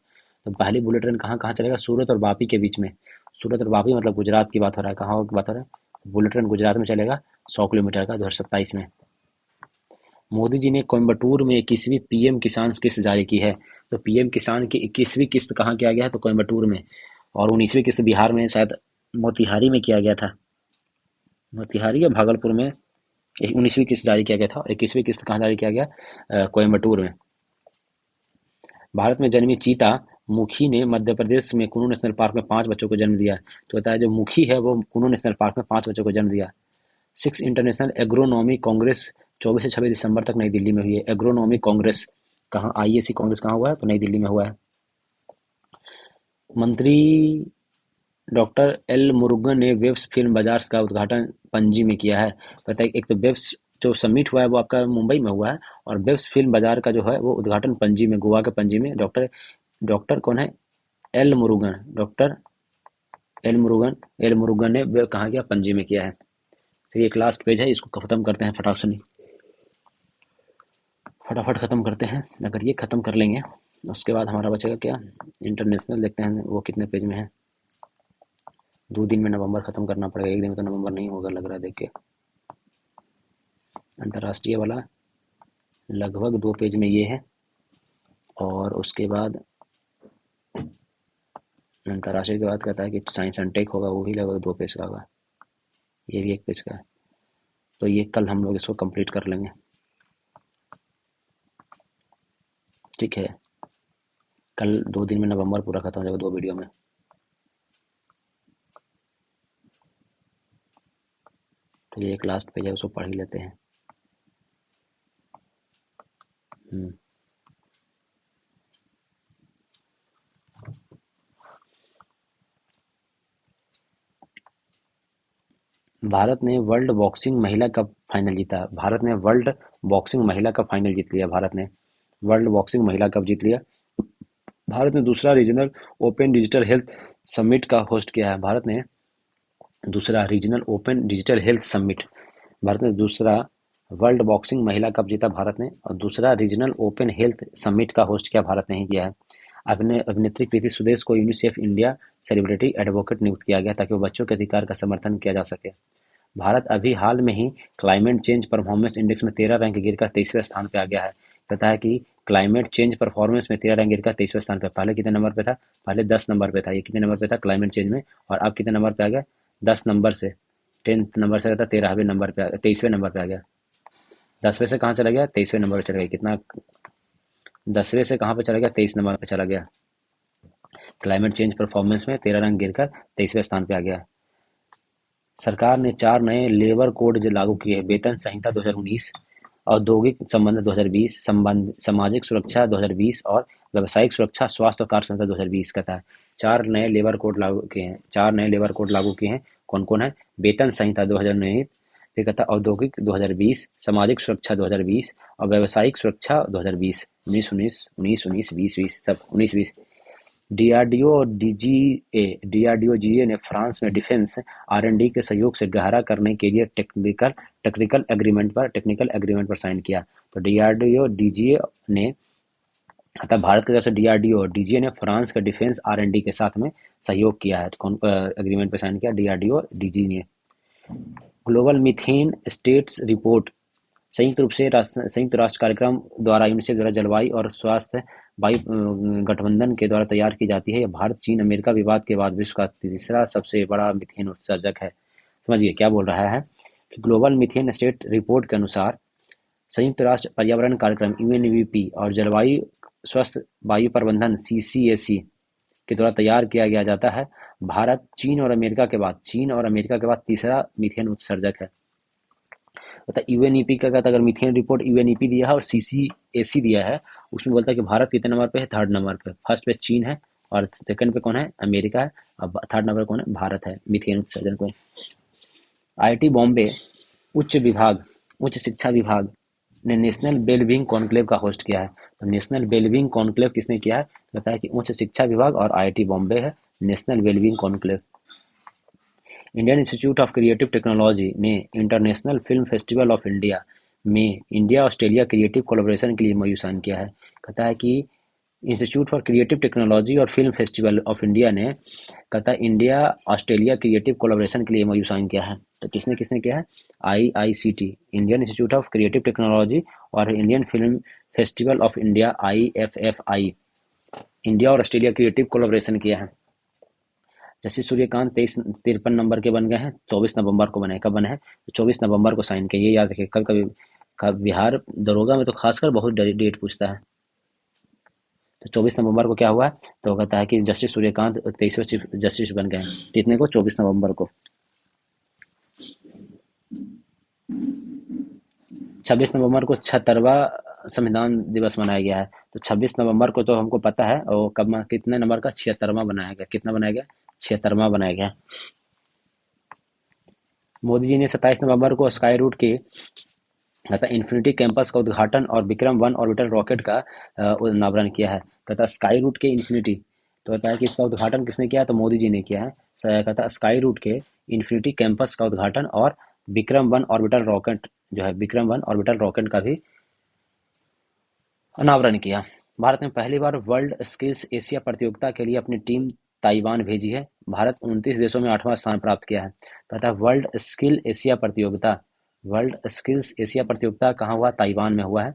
तो पहली बुलेट ट्रेन कहाँ चलेगा? सूरत और वापी के बीच में। सूरत और वापी मतलब गुजरात की बात हो रहा है। कहाँ की बात हो रहा है? बुलेट ट्रेन गुजरात में चलेगा, 100 किलोमीटर का, 2027 में। मोदी जी ने कोयम्बटूर में 21वीं पीएम किसान किस्त जारी की है। तो पीएम किसान की 21वीं किस्त कहाँ किया गया है? तो कोयम्बटूर में। और 19वीं किस्त बिहार में शायद मोतिहारी में किया गया था। मोतिहारी या भागलपुर में 19वीं किस्त जारी किया गया था। 21वीं किस्त कहाँ जारी किया गया? कोयम्बटूर में। भारत में जन्मी चीता मुखी ने मध्य प्रदेश में कुनू नेशनल पार्क में 5 बच्चों को जन्म दिया। तो बताया जो मुखी है वो कुनू नेशनल पार्क में 5 बच्चों को जन्म दिया। 6 इंटरनेशनल एग्रोनॉमी कांग्रेस 24 से 26 दिसंबर तक नई दिल्ली में हुई है। एग्रोनॉमी कांग्रेस कहाँ? IAC कांग्रेस कहाँ हुआ है? तो नई दिल्ली में हुआ है। मंत्री डॉक्टर एल मुरुगन ने वेब्स फिल्म बाजार का उद्घाटन पणजी में किया है। पता है, एक तो वेब्स जो समिट हुआ है वो आपका मुंबई में हुआ है, और वेब्स फिल्म बाजार का जो है वो उद्घाटन पणजी में, गोवा के पणजी में डॉक्टर डॉक्टर कौन है, L Murugan, doctor L Murugan ने कहाँ किया, पणजी में किया है। फिर एक लास्ट पेज है, इसको खत्म करते हैं फटाक से, फटाफट खत्म करते हैं। अगर ये खत्म कर लेंगे उसके बाद हमारा बचेगा क्या, इंटरनेशनल देखते हैं वो कितने पेज में है। 2 दिन में नवंबर खत्म करना पड़ेगा, एक दिन में तो नवंबर नहीं होगा लग रहा है देख के। अंतर्राष्ट्रीय वाला लगभग 2 पेज में ये है, और उसके बाद अंतर्राष्ट्रीय के बाद कहता है कि साइंस एंड टेक होगा, वो भी लगभग 2 पेज का होगा, ये भी 1 पेज का है। तो ये कल हम लोग इसको कंप्लीट कर लेंगे, ठीक है। कल 2 दिन में नवंबर पूरा खत्म हो जाएगा 2 वीडियो में। तो ये एक लास्ट पेज है, उसको पढ़ ही लेते हैं। हम्म, भारत ने वर्ल्ड बॉक्सिंग महिला कप फाइनल जीता। भारत ने वर्ल्ड बॉक्सिंग महिला कप फाइनल जीत लिया। भारत ने वर्ल्ड बॉक्सिंग महिला कप जीत लिया। भारत ने दूसरा regional open digital health summit का होस्ट किया है। भारत ने दूसरा regional open digital health summit, Bharat ने दूसरा वर्ल्ड बॉक्सिंग महिला कप जीता भारत ने, और दूसरा रीजनल ओपन हेल्थ समिट का होस्ट किया भारत ने ही किया है। अभिनेत्री प्रीति सुदेश को यूनिसेफ इंडिया सेलिब्रिटी एडवोकेट नियुक्त किया गया ताकि वो बच्चों के अधिकार का समर्थन किया जा सके। भारत अभी हाल में ही क्लाइमेट चेंज परफॉर्मेंस इंडेक्स में 13 रैंक गिरकर 23वें स्थान पे आ गया है। कहता है कि क्लाइमेट चेंज परफॉर्मेंस में 13 रैंक गिरकर 23वें स्थान पे, पहले कितने नंबर पे था, पहले 10 नंबर पे था, ये कितने नंबर पे था क्लाइमेट चेंज में, और अब कितने नंबर पे आ गया, 10 नंबर से, 10 नंबर से था 13वें नंबर पे, 23वें नंबर पे आ गया। 10वें से कहाँ चला गया, 23वें नंबर पे चला गया, कितना, 10वें से कहाँ पे चला गया, 23 नंबर पे चला गया। क्लाइमेट चेंज परफॉर्मेंस में 13 रैंक गिरकर 23वें स्थान पे आ गया। सरकार ने 4 नए लेबर कोड लागू किए। वेतन संहिता 2019, औद्योगिक संबंध 2020, सामाजिक सुरक्षा 2020 और व्यावसायिक सुरक्षा स्वास्थ्य और कार्य संहिता 2020 कहता है। 4 नए लेबर कोड लागू किए हैं। कौन कौन है, वेतन संहिता 2019, फिर कहता है औद्योगिक 2020, सामाजिक सुरक्षा 2020 और व्यावसायिक सुरक्षा 2020। 19 19 19 19 20 20 सब 19 20। डीआरडीओ और डीआरडीओ-जीए ने फ्रांस में डिफेंस आर&डी के सहयोग से गहरा करने के लिए टेक्निकल एग्रीमेंट पर साइन किया। तो डीआरडीओ डीजीए ने, अतः भारत की तरफ से डीआरडीओ और डीजीए ने फ्रांस के डिफेंस आर&डी के साथ में सहयोग किया है। तो कौन एग्रीमेंट पर साइन किया, डीआरडीओ और डीजी ने। ग्लोबल मीथेन स्टेट्स रिपोर्ट संयुक्त राष्ट्र कार्यक्रम द्वारा, यूनिसेफ द्वारा जलवायु और स्वास्थ्य वायु गठबंधन के द्वारा तैयार की जाती है। यह भारत चीन अमेरिका विवाद के बाद विश्व का तीसरा सबसे बड़ा मीथेन उत्सर्जक है। समझिए क्या बोल रहा है कि ग्लोबल मीथेन स्टेट रिपोर्ट के अनुसार संयुक्त राष्ट्र पर्यावरण कार्यक्रम यूएनईपी और जलवायु स्वस्थ वायु प्रबंधन सीसीएसी के द्वारा तैयार किया गया जाता है। भारत चीन और अमेरिका के बाद तीसरा मीथेन उत्सर्जक है। मतलब यूएनईपी का कहता है, अगर मीथेन रिपोर्ट यूएनईपी दिया है और सीसीएसी दिया है, उसमें बोलता है कि भारत कितने नंबर पे है, 3rd नंबर पे। फर्स्ट पे चीन है और सेकंड पे कौन है, अमेरिका है, और 3rd नंबर कौन है, भारत है मीथेन उत्सर्जन को। आईआईटी बॉम्बे उच्च विभाग उच्च शिक्षा विभाग ने नेशनल वेलबींग कॉन्क्लेव का होस्ट किया है। तो नेशनल वेलबींग कॉन्क्लेव किसने किया है, बताया कि उच्च शिक्षा विभाग और आईआईटी बॉम्बे है national wellbeing conclave. Indian institute of creative technology ने international film festival of India में इंडिया ऑस्ट्रेलिया क्रिएटिव कोलैबोरेशन के लिए MoU साइन किया है। कहता है कि इंस्टीट्यूट फॉर क्रिएटिव टेक्नोलॉजी और फिल्म फेस्टिवल ऑफ इंडिया ने, कहता है, इंडिया ऑस्ट्रेलिया क्रिएटिव कोलैबोरेशन के लिए MoU साइन किया है। तो किसने किसने किया है, IICT, Indian institute of creative technology, और Indian film festival of India IFFI, India और ऑस्ट्रेलिया क्रिएटिव कोलैबोरेशन किया है। जस्टिस सूर्यकांत 23-53 नंबर के बन गए हैं, 24 नवंबर को बने, कब बने हैं, 24 नवंबर को साइन किया, ये याद रखिए। कल कभी बिहार दरोगा में तो खासकर बहुत डेट पूछता है। तो 24 नवंबर को क्या हुआ है, तो कहता है कि जस्टिस सूर्यकांत 23वें चीफ जस्टिस बन गए हैं। कितने को, 24 नवंबर को। 26 नवंबर को 76वां संविधान दिवस मनाया गया है? तो 26 नवंबर को तो हमको पता है, और कितने नंबर का? 76वां बनाया गया। कितना बनाया गया? 76वां बनाया गया। मोदी जी ने 27 नवंबर को स्काई रूट के कहता इन्फिनिटी कैंपस का उद्घाटन और विक्रम 1 ऑर्बिटल रॉकेट का अनावरण किया है। कहता स्काई रूट के इन्फिनिटी, तो कहता है कि इसका उद्घाटन किसने किया है? तो मोदी जी ने किया है। कहता स्काई रूट के इन्फिनिटी कैंपस का उद्घाटन और विक्रम 1 ऑर्बिटल रॉकेट, जो है विक्रम 1 ऑर्बिटल रॉकेट का भी अनावरण किया। भारत ने पहली बार वर्ल्ड स्किल्स एशिया प्रतियोगिता के लिए अपनी टीम ताइवान भेजी है। भारत 29 देशों में 8वां स्थान प्राप्त किया है। कहता है वर्ल्ड स्किल्स एशिया प्रतियोगिता कहाँ हुआ? ताइवान में हुआ है।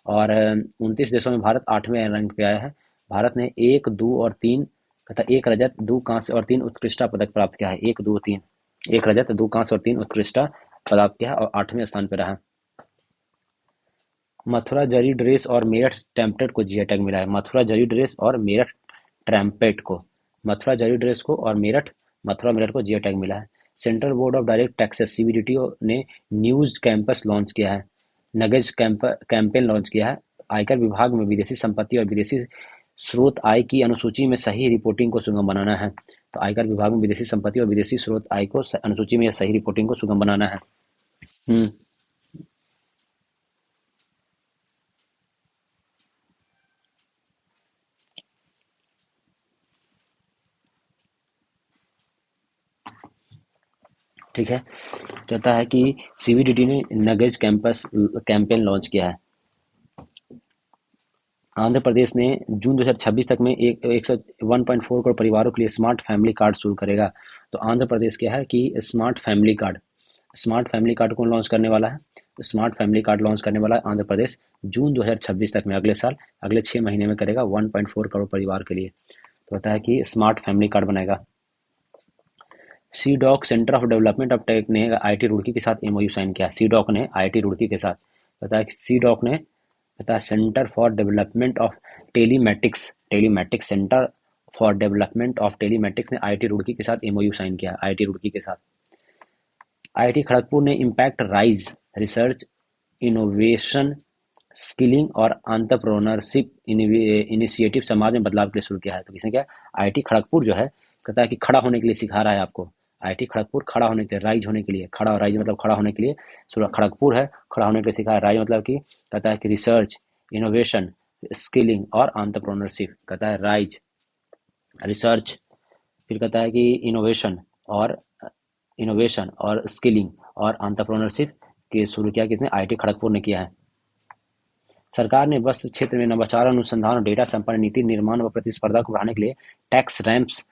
और 29 देशों में भारत 8वें रैंक पे आया है। भारत ने 1, 2 और 3, कहता 1 रजत, 2 कांस्य और 3 उत्कृष्टता पदक प्राप्त किया है। 1, 2, 3, 1 रजत, 2 कांस्य और 3 उत्कृष्टता प्राप्त किया है और 8वें स्थान पर रहा। मथुरा जरी ड्रेस और मेरठ टेम्पलेट को जीआई टैग मिला है। मथुरा जरी ड्रेस और मेरठ ट्रैम्पेट को, मथुरा जरी ड्रेस को और मथुरा मेरठ को जीआई टैग मिला है। Central board of direct taxes CBDT ने न्यूज कैंपस लॉन्च किया है। नगेज कैंपेन लॉन्च किया है। आयकर विभाग में विदेशी संपत्ति और विदेशी स्रोत आय की अनुसूची में सही रिपोर्टिंग को सुगम बनाना है। तो आयकर विभाग में विदेशी संपत्ति और विदेशी स्रोत आय को अनुसूची में सही रिपोर्टिंग को सुगम बनाना है। हम्म। ठीक है। कहता है कि सीबीडीटी ने नगेज कैंपस कैंपेन लॉन्च किया है। आंध्र प्रदेश ने जून 2026 तक में एक सौ 1.4 करोड़ परिवारों के लिए स्मार्ट फैमिली कार्ड शुरू करेगा। तो आंध्र प्रदेश क्या है कि स्मार्ट फैमिली कार्ड को लॉन्च करने वाला है। स्मार्ट फैमिली कार्ड लॉन्च करने वाला है आंध्र प्रदेश जून 2026 तक में, अगले साल, अगले 6 महीने में करेगा 1.4 करोड़ परिवार के लिए। तो कहता है कि स्मार्ट फैमिली कार्ड बनाएगा। C DAC centre of development of tech ने आईआईटी रुड़की के साथ एमओयू साइन किया। सी डॉक ने आईआईटी रुड़की के साथ, पता है कि सी डॉक ने, पता है centre for development of telematics centre for development of telematics ने आईआईटी रुड़की के साथ एमओयू साइन किया। आईआईटी रुड़की के साथ आईआईटी खड़गपुर ने impact rise research innovation skilling और एंटरप्रेन्योरशिप इनिशिएटिव समाज में बदलाव के लिए शुरू किया है। तो किसने क्या? आईआईटी खड़गपुर जो है, कहता है कि खड़ा होने के लिए सिखा रहा है आपको। आईआईटी खड़गपुर खड़ा होने के लिए, राइज होने के लिए, खड़ा, राइज मतलब खड़ा होने के लिए, खड़गपुर है, खड़ा होने के लिए सिखा है। राइज मतलब कि कहता है कि रिसर्च, इनोवेशन, स्किलिंग और एंटरप्रेन्योरशिप। कहता है राइज, रिसर्च, फिर कहता है कि और इनोवेशन और स्किलिंग और एंटरप्रेन्योरशिप के शुरू किया किसने? आईआईटी खड़गपुर ने किया है। सरकार ने वस्त्र क्षेत्र में नवाचार, अनुसंधान और डेटा संपन्न नीति निर्माण व प्रतिस्पर्धा को बढ़ाने के लिए tax ramps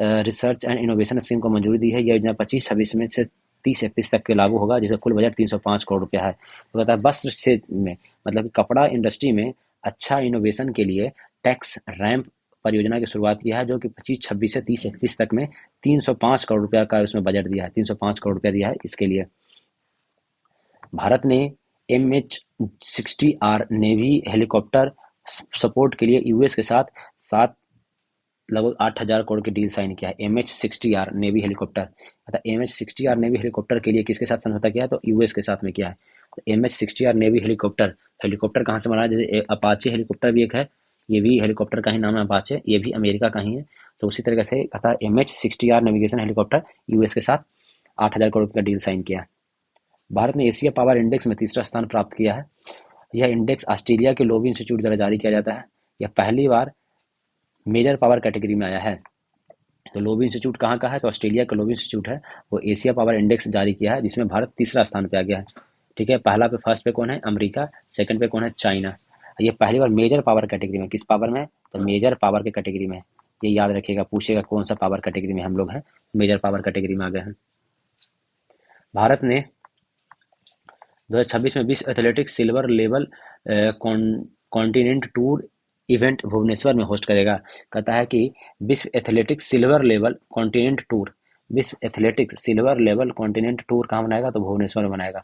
research and innovation scheme को मंजूरी दी है। यह योजना 25-26 में से 30-31 तक के लागू होगा, जिसका कुल बजट 305 करोड़ रुपया है। तो कहता है वस्त्र क्षेत्र में, मतलब कपड़ा इंडस्ट्री में अच्छा इनोवेशन के लिए टैक्स रैंप परियोजना की शुरुआत किया है, जो कि 25-26 से 30-31 तक में 305 करोड़ रुपया का उसमें बजट दिया है। 305 करोड़ रुपया दिया है इसके लिए। भारत ने MH-60R नेवी हेलीकॉप्टर सपोर्ट के लिए यूएस के साथ सात लगभग 8,000 करोड़ की डील साइन किया है। MH-60R नेवी हेलीकॉप्टर, अतः MH-60R नेवी हेलीकॉप्टर के लिए किसके साथ समझौता किया है? तो यूएस के साथ में किया है। तो MH-60R नेवी हेलीकॉप्टर, हेलीकॉप्टर कहाँ से बना है? जैसे अपाचे हेलीकॉप्टर भी एक है, ये भी हेलीकॉप्टर का ही नाम है अपाचे, ये भी अमेरिका का ही है। तो उसी तरीके से कहता MH-60R नेविगेशन हेलीकॉप्टर यूएस के साथ 8,000 करोड़ का डील साइन किया। भारत ने एशिया पावर इंडेक्स में तीसरा स्थान प्राप्त किया है। यह इंडेक्स ऑस्ट्रेलिया के लोबी इंस्टीट्यूट द्वारा जारी किया जाता है। यह पहली बार मेजर पावर कैटेगरी में आया है। तो लोबी इंस्टीट्यूट कहाँ का है? तो ऑस्ट्रेलिया का लोबी इंस्टीट्यूट है, वो एशिया पावर इंडेक्स जारी किया है, जिसमें भारत तीसरा स्थान पे आ गया है। ठीक है, फर्स्ट पे कौन है? अमेरिका, सेकंड पे कौन है? चाइना। ये पहली बार मेजर पावर कैटेगरी में, किस पावर में? तो मेजर पावर के कैटेगरी में। ये याद रखिएगा, पूछेगा कौन सा पावर कैटेगरी में हम लोग हैं। मेजर पावर कैटेगरी में आ गए हैं। भारत ने 2026 में विश्व athletics silver level continent tour event Bhubaneswar में होस्ट करेगा। कहता है कि विश्व athletics silver level continent tour कहाँ बनाएगा? तो भुवनेश्वर में बनाएगा।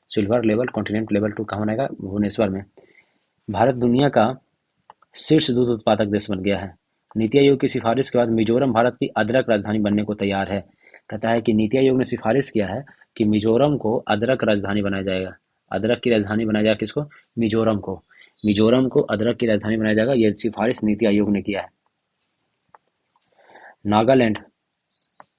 Silver level continent level tour कहाँ बनाएगा? भुवनेश्वर में। भारत दुनिया का शीर्ष दूध उत्पादक देश बन गया है। नीति आयोग की सिफारिश के बाद मिजोरम भारत की अदरक राजधानी बनने को तैयार है। कहता है कि नीति आयोग ने सिफारिश किया है कि मिजोरम को अदरक राजधानी बनाया जाएगा। अदरक की राजधानी बनाया जाएगा किसको? मिजोरम को। मिजोरम को अदरक की राजधानी बनाया जाएगा, ये सिफारिश नीति आयोग ने किया है। नागालैंड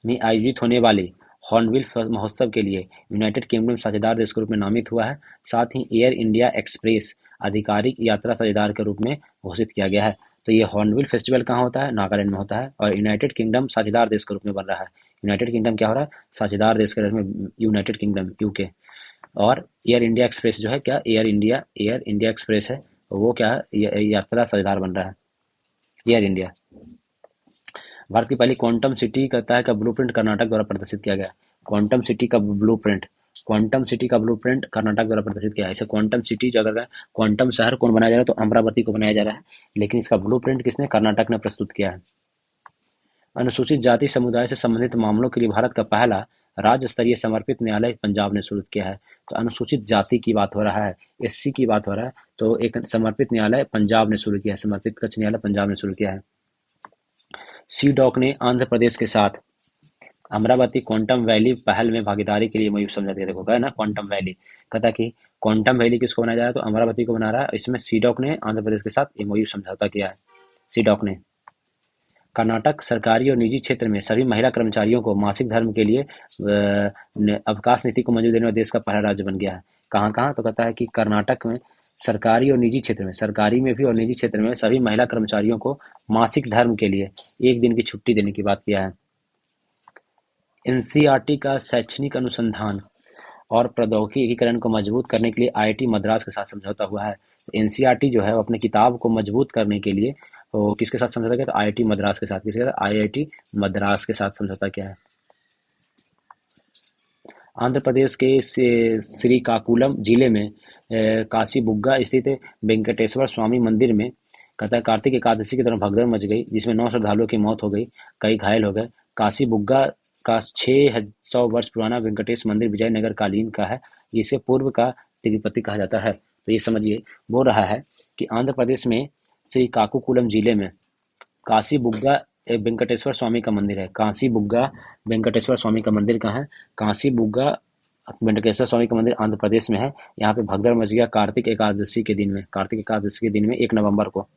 में आयोजित होने वाले हॉर्नबिल महोत्सव के लिए यूनाइटेड किंगडम साझेदार देश के रूप में नामित हुआ है। साथ ही एयर इंडिया एक्सप्रेस आधिकारिक यात्रा साझेदार के रूप में घोषित किया गया है। तो ये हॉर्नबिल फेस्टिवल कहाँ होता है? नागालैंड में होता है, और यूनाइटेड किंगडम साझेदार देश के रूप में बन रहा है। यूनाइटेड किंगडम क्या हो रहा है? साझेदार देश के रूप में यूनाइटेड किंगडम, यूके। और एयर इंडिया एक्सप्रेस जो है, क्या एयर इंडिया एक्सप्रेस है, वो क्या है? यात्रा साझेदार बन रहा है एयर इंडिया। भारत की पहली क्वांटम सिटी कहता है का ब्लूप्रिंट कर्नाटक द्वारा प्रदर्शित किया गया। क्वांटम सिटी का ब्लूप्रिंट क्वांटम सिटी का ब्लूप्रिंट कर्नाटक द्वारा प्रदर्शित किया है। इसे क्वांटम सिटी जो अगर क्वांटम शहर कौन बनाया जा रहा है, तो अमरावती को बनाया जा रहा है, लेकिन इसका ब्लूप्रिंट किसने? कर्नाटक ने प्रस्तुत किया है। अनुसूचित जाति समुदाय से संबंधित मामलों के लिए भारत का पहला राज्य स्तरीय समर्पित न्यायालय पंजाब ने शुरू किया है। तो अनुसूचित जाति की बात हो रहा है, एससी की बात हो रहा है, तो एक समर्पित न्यायालय पंजाब ने शुरू किया है, समर्पित कक्ष न्यायालय पंजाब ने शुरू किया है। सीडॉक ने आंध्र प्रदेश के साथ अमरावती क्वांटम वैली पहल में भागीदारी के लिए एमओयू समझा दिया। देखो गया ना, क्वांटम वैली कहता कि क्वांटम वैली किसको बनाया जा रहा है? तो अमरावती को बना रहा है। इसमें सीडॉक ने आंध्र प्रदेश के साथ एमओयू समझौता किया है। सीडॉक ने कर्नाटक सरकारी और निजी क्षेत्र में सभी महिला कर्मचारियों को मासिक धर्म के लिए अवकाश नीति को मंजूरी देने वाला देश का पहला राज्य बन गया है। कहाँ कहाँ? तो कहता है कि कर्नाटक में सरकारी और निजी क्षेत्र में, सरकारी में भी और निजी क्षेत्र में सभी महिला कर्मचारियों को मासिक धर्म के लिए एक दिन की छुट्टी देने की बात किया है। एनसीईआरटी का शैक्षणिक अनुसंधान और प्रौद्योगिकी एकीकरण को मजबूत करने के लिए आईआईटी मद्रास के साथ समझौता हुआ है। एनसीईआरटी जो है वो अपने किताब को मजबूत करने के लिए तो किसके साथ समझौता किया? तो आईआईटी मद्रास के साथ। किसके साथ? आईआईटी मद्रास के साथ समझौता किया है। आंध्र प्रदेश के श्रीकाकुलम जिले में काशीबुग्गा स्थित वेंकटेश्वर स्वामी मंदिर में कहता है कार्तिक एकादशी के दौरान भगदड़ मच गई, जिसमें 9 श्रद्धालुओं की मौत हो गई, कई घायल हो गए। काशीबुग्गा का 600 वर्ष पुराना वेंकटेश मंदिर विजयनगर कालीन का है। इसे पूर्व का तिरुपति कहा जाता है। तो ये समझिए, बोल रहा है कि आंध्र प्रदेश में श्रीकाकुलम जिले में काशीबुग्गा एक वेंकटेश्वर स्वामी का मंदिर है। काशीबुग्गा वेंकटेश्वर स्वामी का मंदिर कहाँ है? काशीबुग्गा वेंकटेश्वर स्वामी का मंदिर आंध्र प्रदेश में है। यहाँ पे भगदड़ मच गया कार्तिक एकादशी के दिन में, कार्तिक एकादशी के दिन में 1 नवंबर को।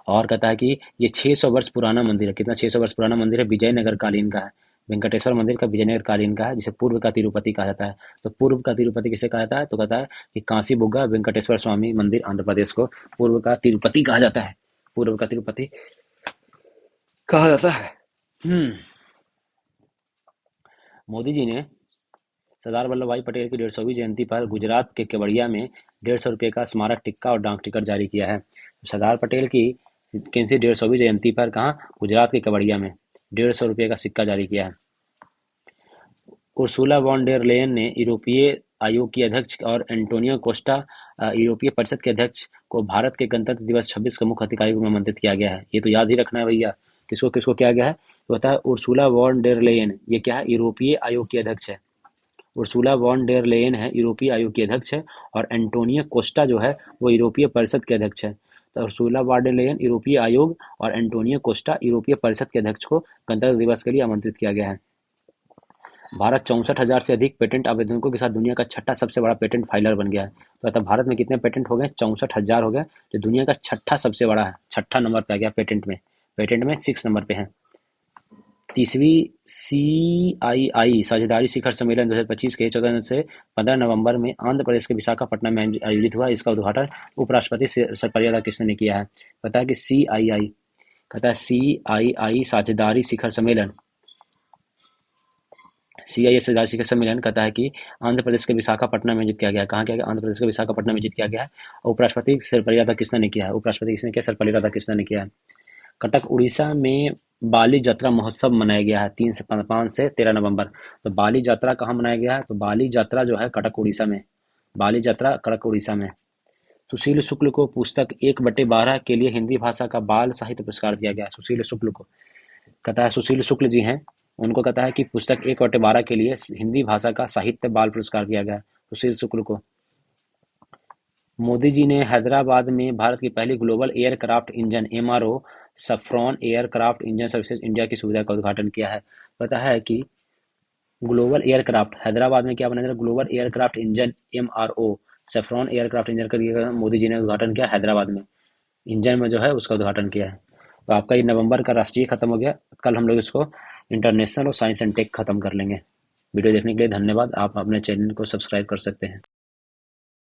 और कहता है कि ये 600 वर्ष पुराना मंदिर है। कितना? 600 वर्ष पुराना मंदिर है, विजयनगर कालीन का है। वेंकटेश्वर मंदिर का विजयनगर कालीन का है, जिसे पूर्व का तिरुपति कहा जाता है। तो पूर्व का तिरुपति किसे कहा जाता है? तो कहता है कि काशीबुग्गा वेंकटेश्वर स्वामी मंदिर आंध्र प्रदेश को पूर्व का तिरुपति कहा जाता है। पूर्व का तिरुपति कहा जाता है। मोदी जी ने सरदार वल्लभ भाई पटेल की 150वीं जयंती पर गुजरात के केवड़िया में 150 रुपये का स्मारक टिक्का और डाक टिकट जारी किया है। सरदार पटेल की किनसी 150वीं जयंती पर कहाँ? गुजरात के केवड़िया में 150 रुपये का सिक्का जारी किया है। उर्सुला वॉन डेर लेयन ने यूरोपीय आयोग की अध्यक्ष और एंटोनियो कोस्टा यूरोपीय परिषद के अध्यक्ष को भारत के गणतंत्र दिवस 26 का मुख्य अधिकारी में आमंत्रित किया गया है। ये तो याद ही रखना है भैया, किसको किसको किया गया है? तो होता है उर्सुला वॉन डेर लेयन, ये क्या है? यूरोपीय आयोग की अध्यक्ष है। उर्सुला वॉन डेर लेयन है यूरोपीय आयोग की अध्यक्ष है, और एंटोनियो कोस्टा जो है वो यूरोपीय परिषद के अध्यक्ष है। तो उर्सुला वॉन डेर लेयन यूरोपीय आयोग और एंटोनियो कोस्टा यूरोपीय परिषद के अध्यक्ष को गणतंत्र दिवस के लिए आमंत्रित किया गया है। भारत 64,000 से अधिक पेटेंट आवेदकों के साथ दुनिया का छठा सबसे बड़ा पेटेंट फाइलर बन गया है। तो अतः भारत में कितने पेटेंट हो गए? 64,000 हो गए, जो दुनिया का छठा सबसे बड़ा है। छठा नंबर पे आ गया पेटेंट में, 6 नंबर पे है। 30वीं CII साझेदारी शिखर सम्मेलन 2025 के 14 से 15 नवंबर में आंध्र प्रदेश के विशाखापट्टनम में आयोजित हुआ। इसका उद्घाटन उपराष्ट्रपति सर्वपल्ली राधाकृष्णन ने किया है। पता है कि CII कहता है CII साझेदारी शिखर सम्मेलन, CII साझेदारी शिखर सम्मेलन कहता है कि आंध्र प्रदेश के विशाखापट्टनम में आयोजित किया गया। कहाँ किया गया? आंध्र प्रदेश के विशाखापट्टनम में आयोजित किया गया है। और उपराष्ट्रपति सर्वपल्ली राधाकृष्णन ने किया है। उपराष्ट्रपति किसने किया? सर्वपल्ली राधाकृष्णन ने किया है। कटक उड़ीसा में बाली यात्रा महोत्सव मनाया गया है 5 से 13 नवंबर। तो बाली यात्रा कहाँ मनाया गया है? तो बाली यात्रा जो है कटक उड़ीसा में, बाली यात्रा कटक उड़ीसा में। सुशील शुक्ल को पुस्तक 1/12 के लिए हिंदी भाषा का बाल साहित्य पुरस्कार दिया गया है। सुशील शुक्ल को कहता है, सुशील शुक्ल जी हैं, उनको कहता है कि पुस्तक 1/12 के लिए हिंदी भाषा का साहित्य बाल पुरस्कार दिया गया है सुशील शुक्ल को। मोदी जी ने हैदराबाद में भारत की पहली global aircraft engine MRO Safran aircraft engine services India की सुविधा का उद्घाटन किया है। पता है कि ग्लोबल एयरक्राफ्ट हैदराबाद में क्या बना? Global aircraft engine MRO saffron aircraft engine का मोदी जी ने उद्घाटन किया हैदराबाद में, इंजन में जो है उसका उद्घाटन किया है। तो आपका ये नवंबर का राष्ट्रीय खत्म हो गया। कल हम लोग इसको इंटरनेशनल और साइंस एंड टेक खत्म कर लेंगे। वीडियो देखने के लिए धन्यवाद। आप अपने चैनल को सब्सक्राइब कर सकते हैं।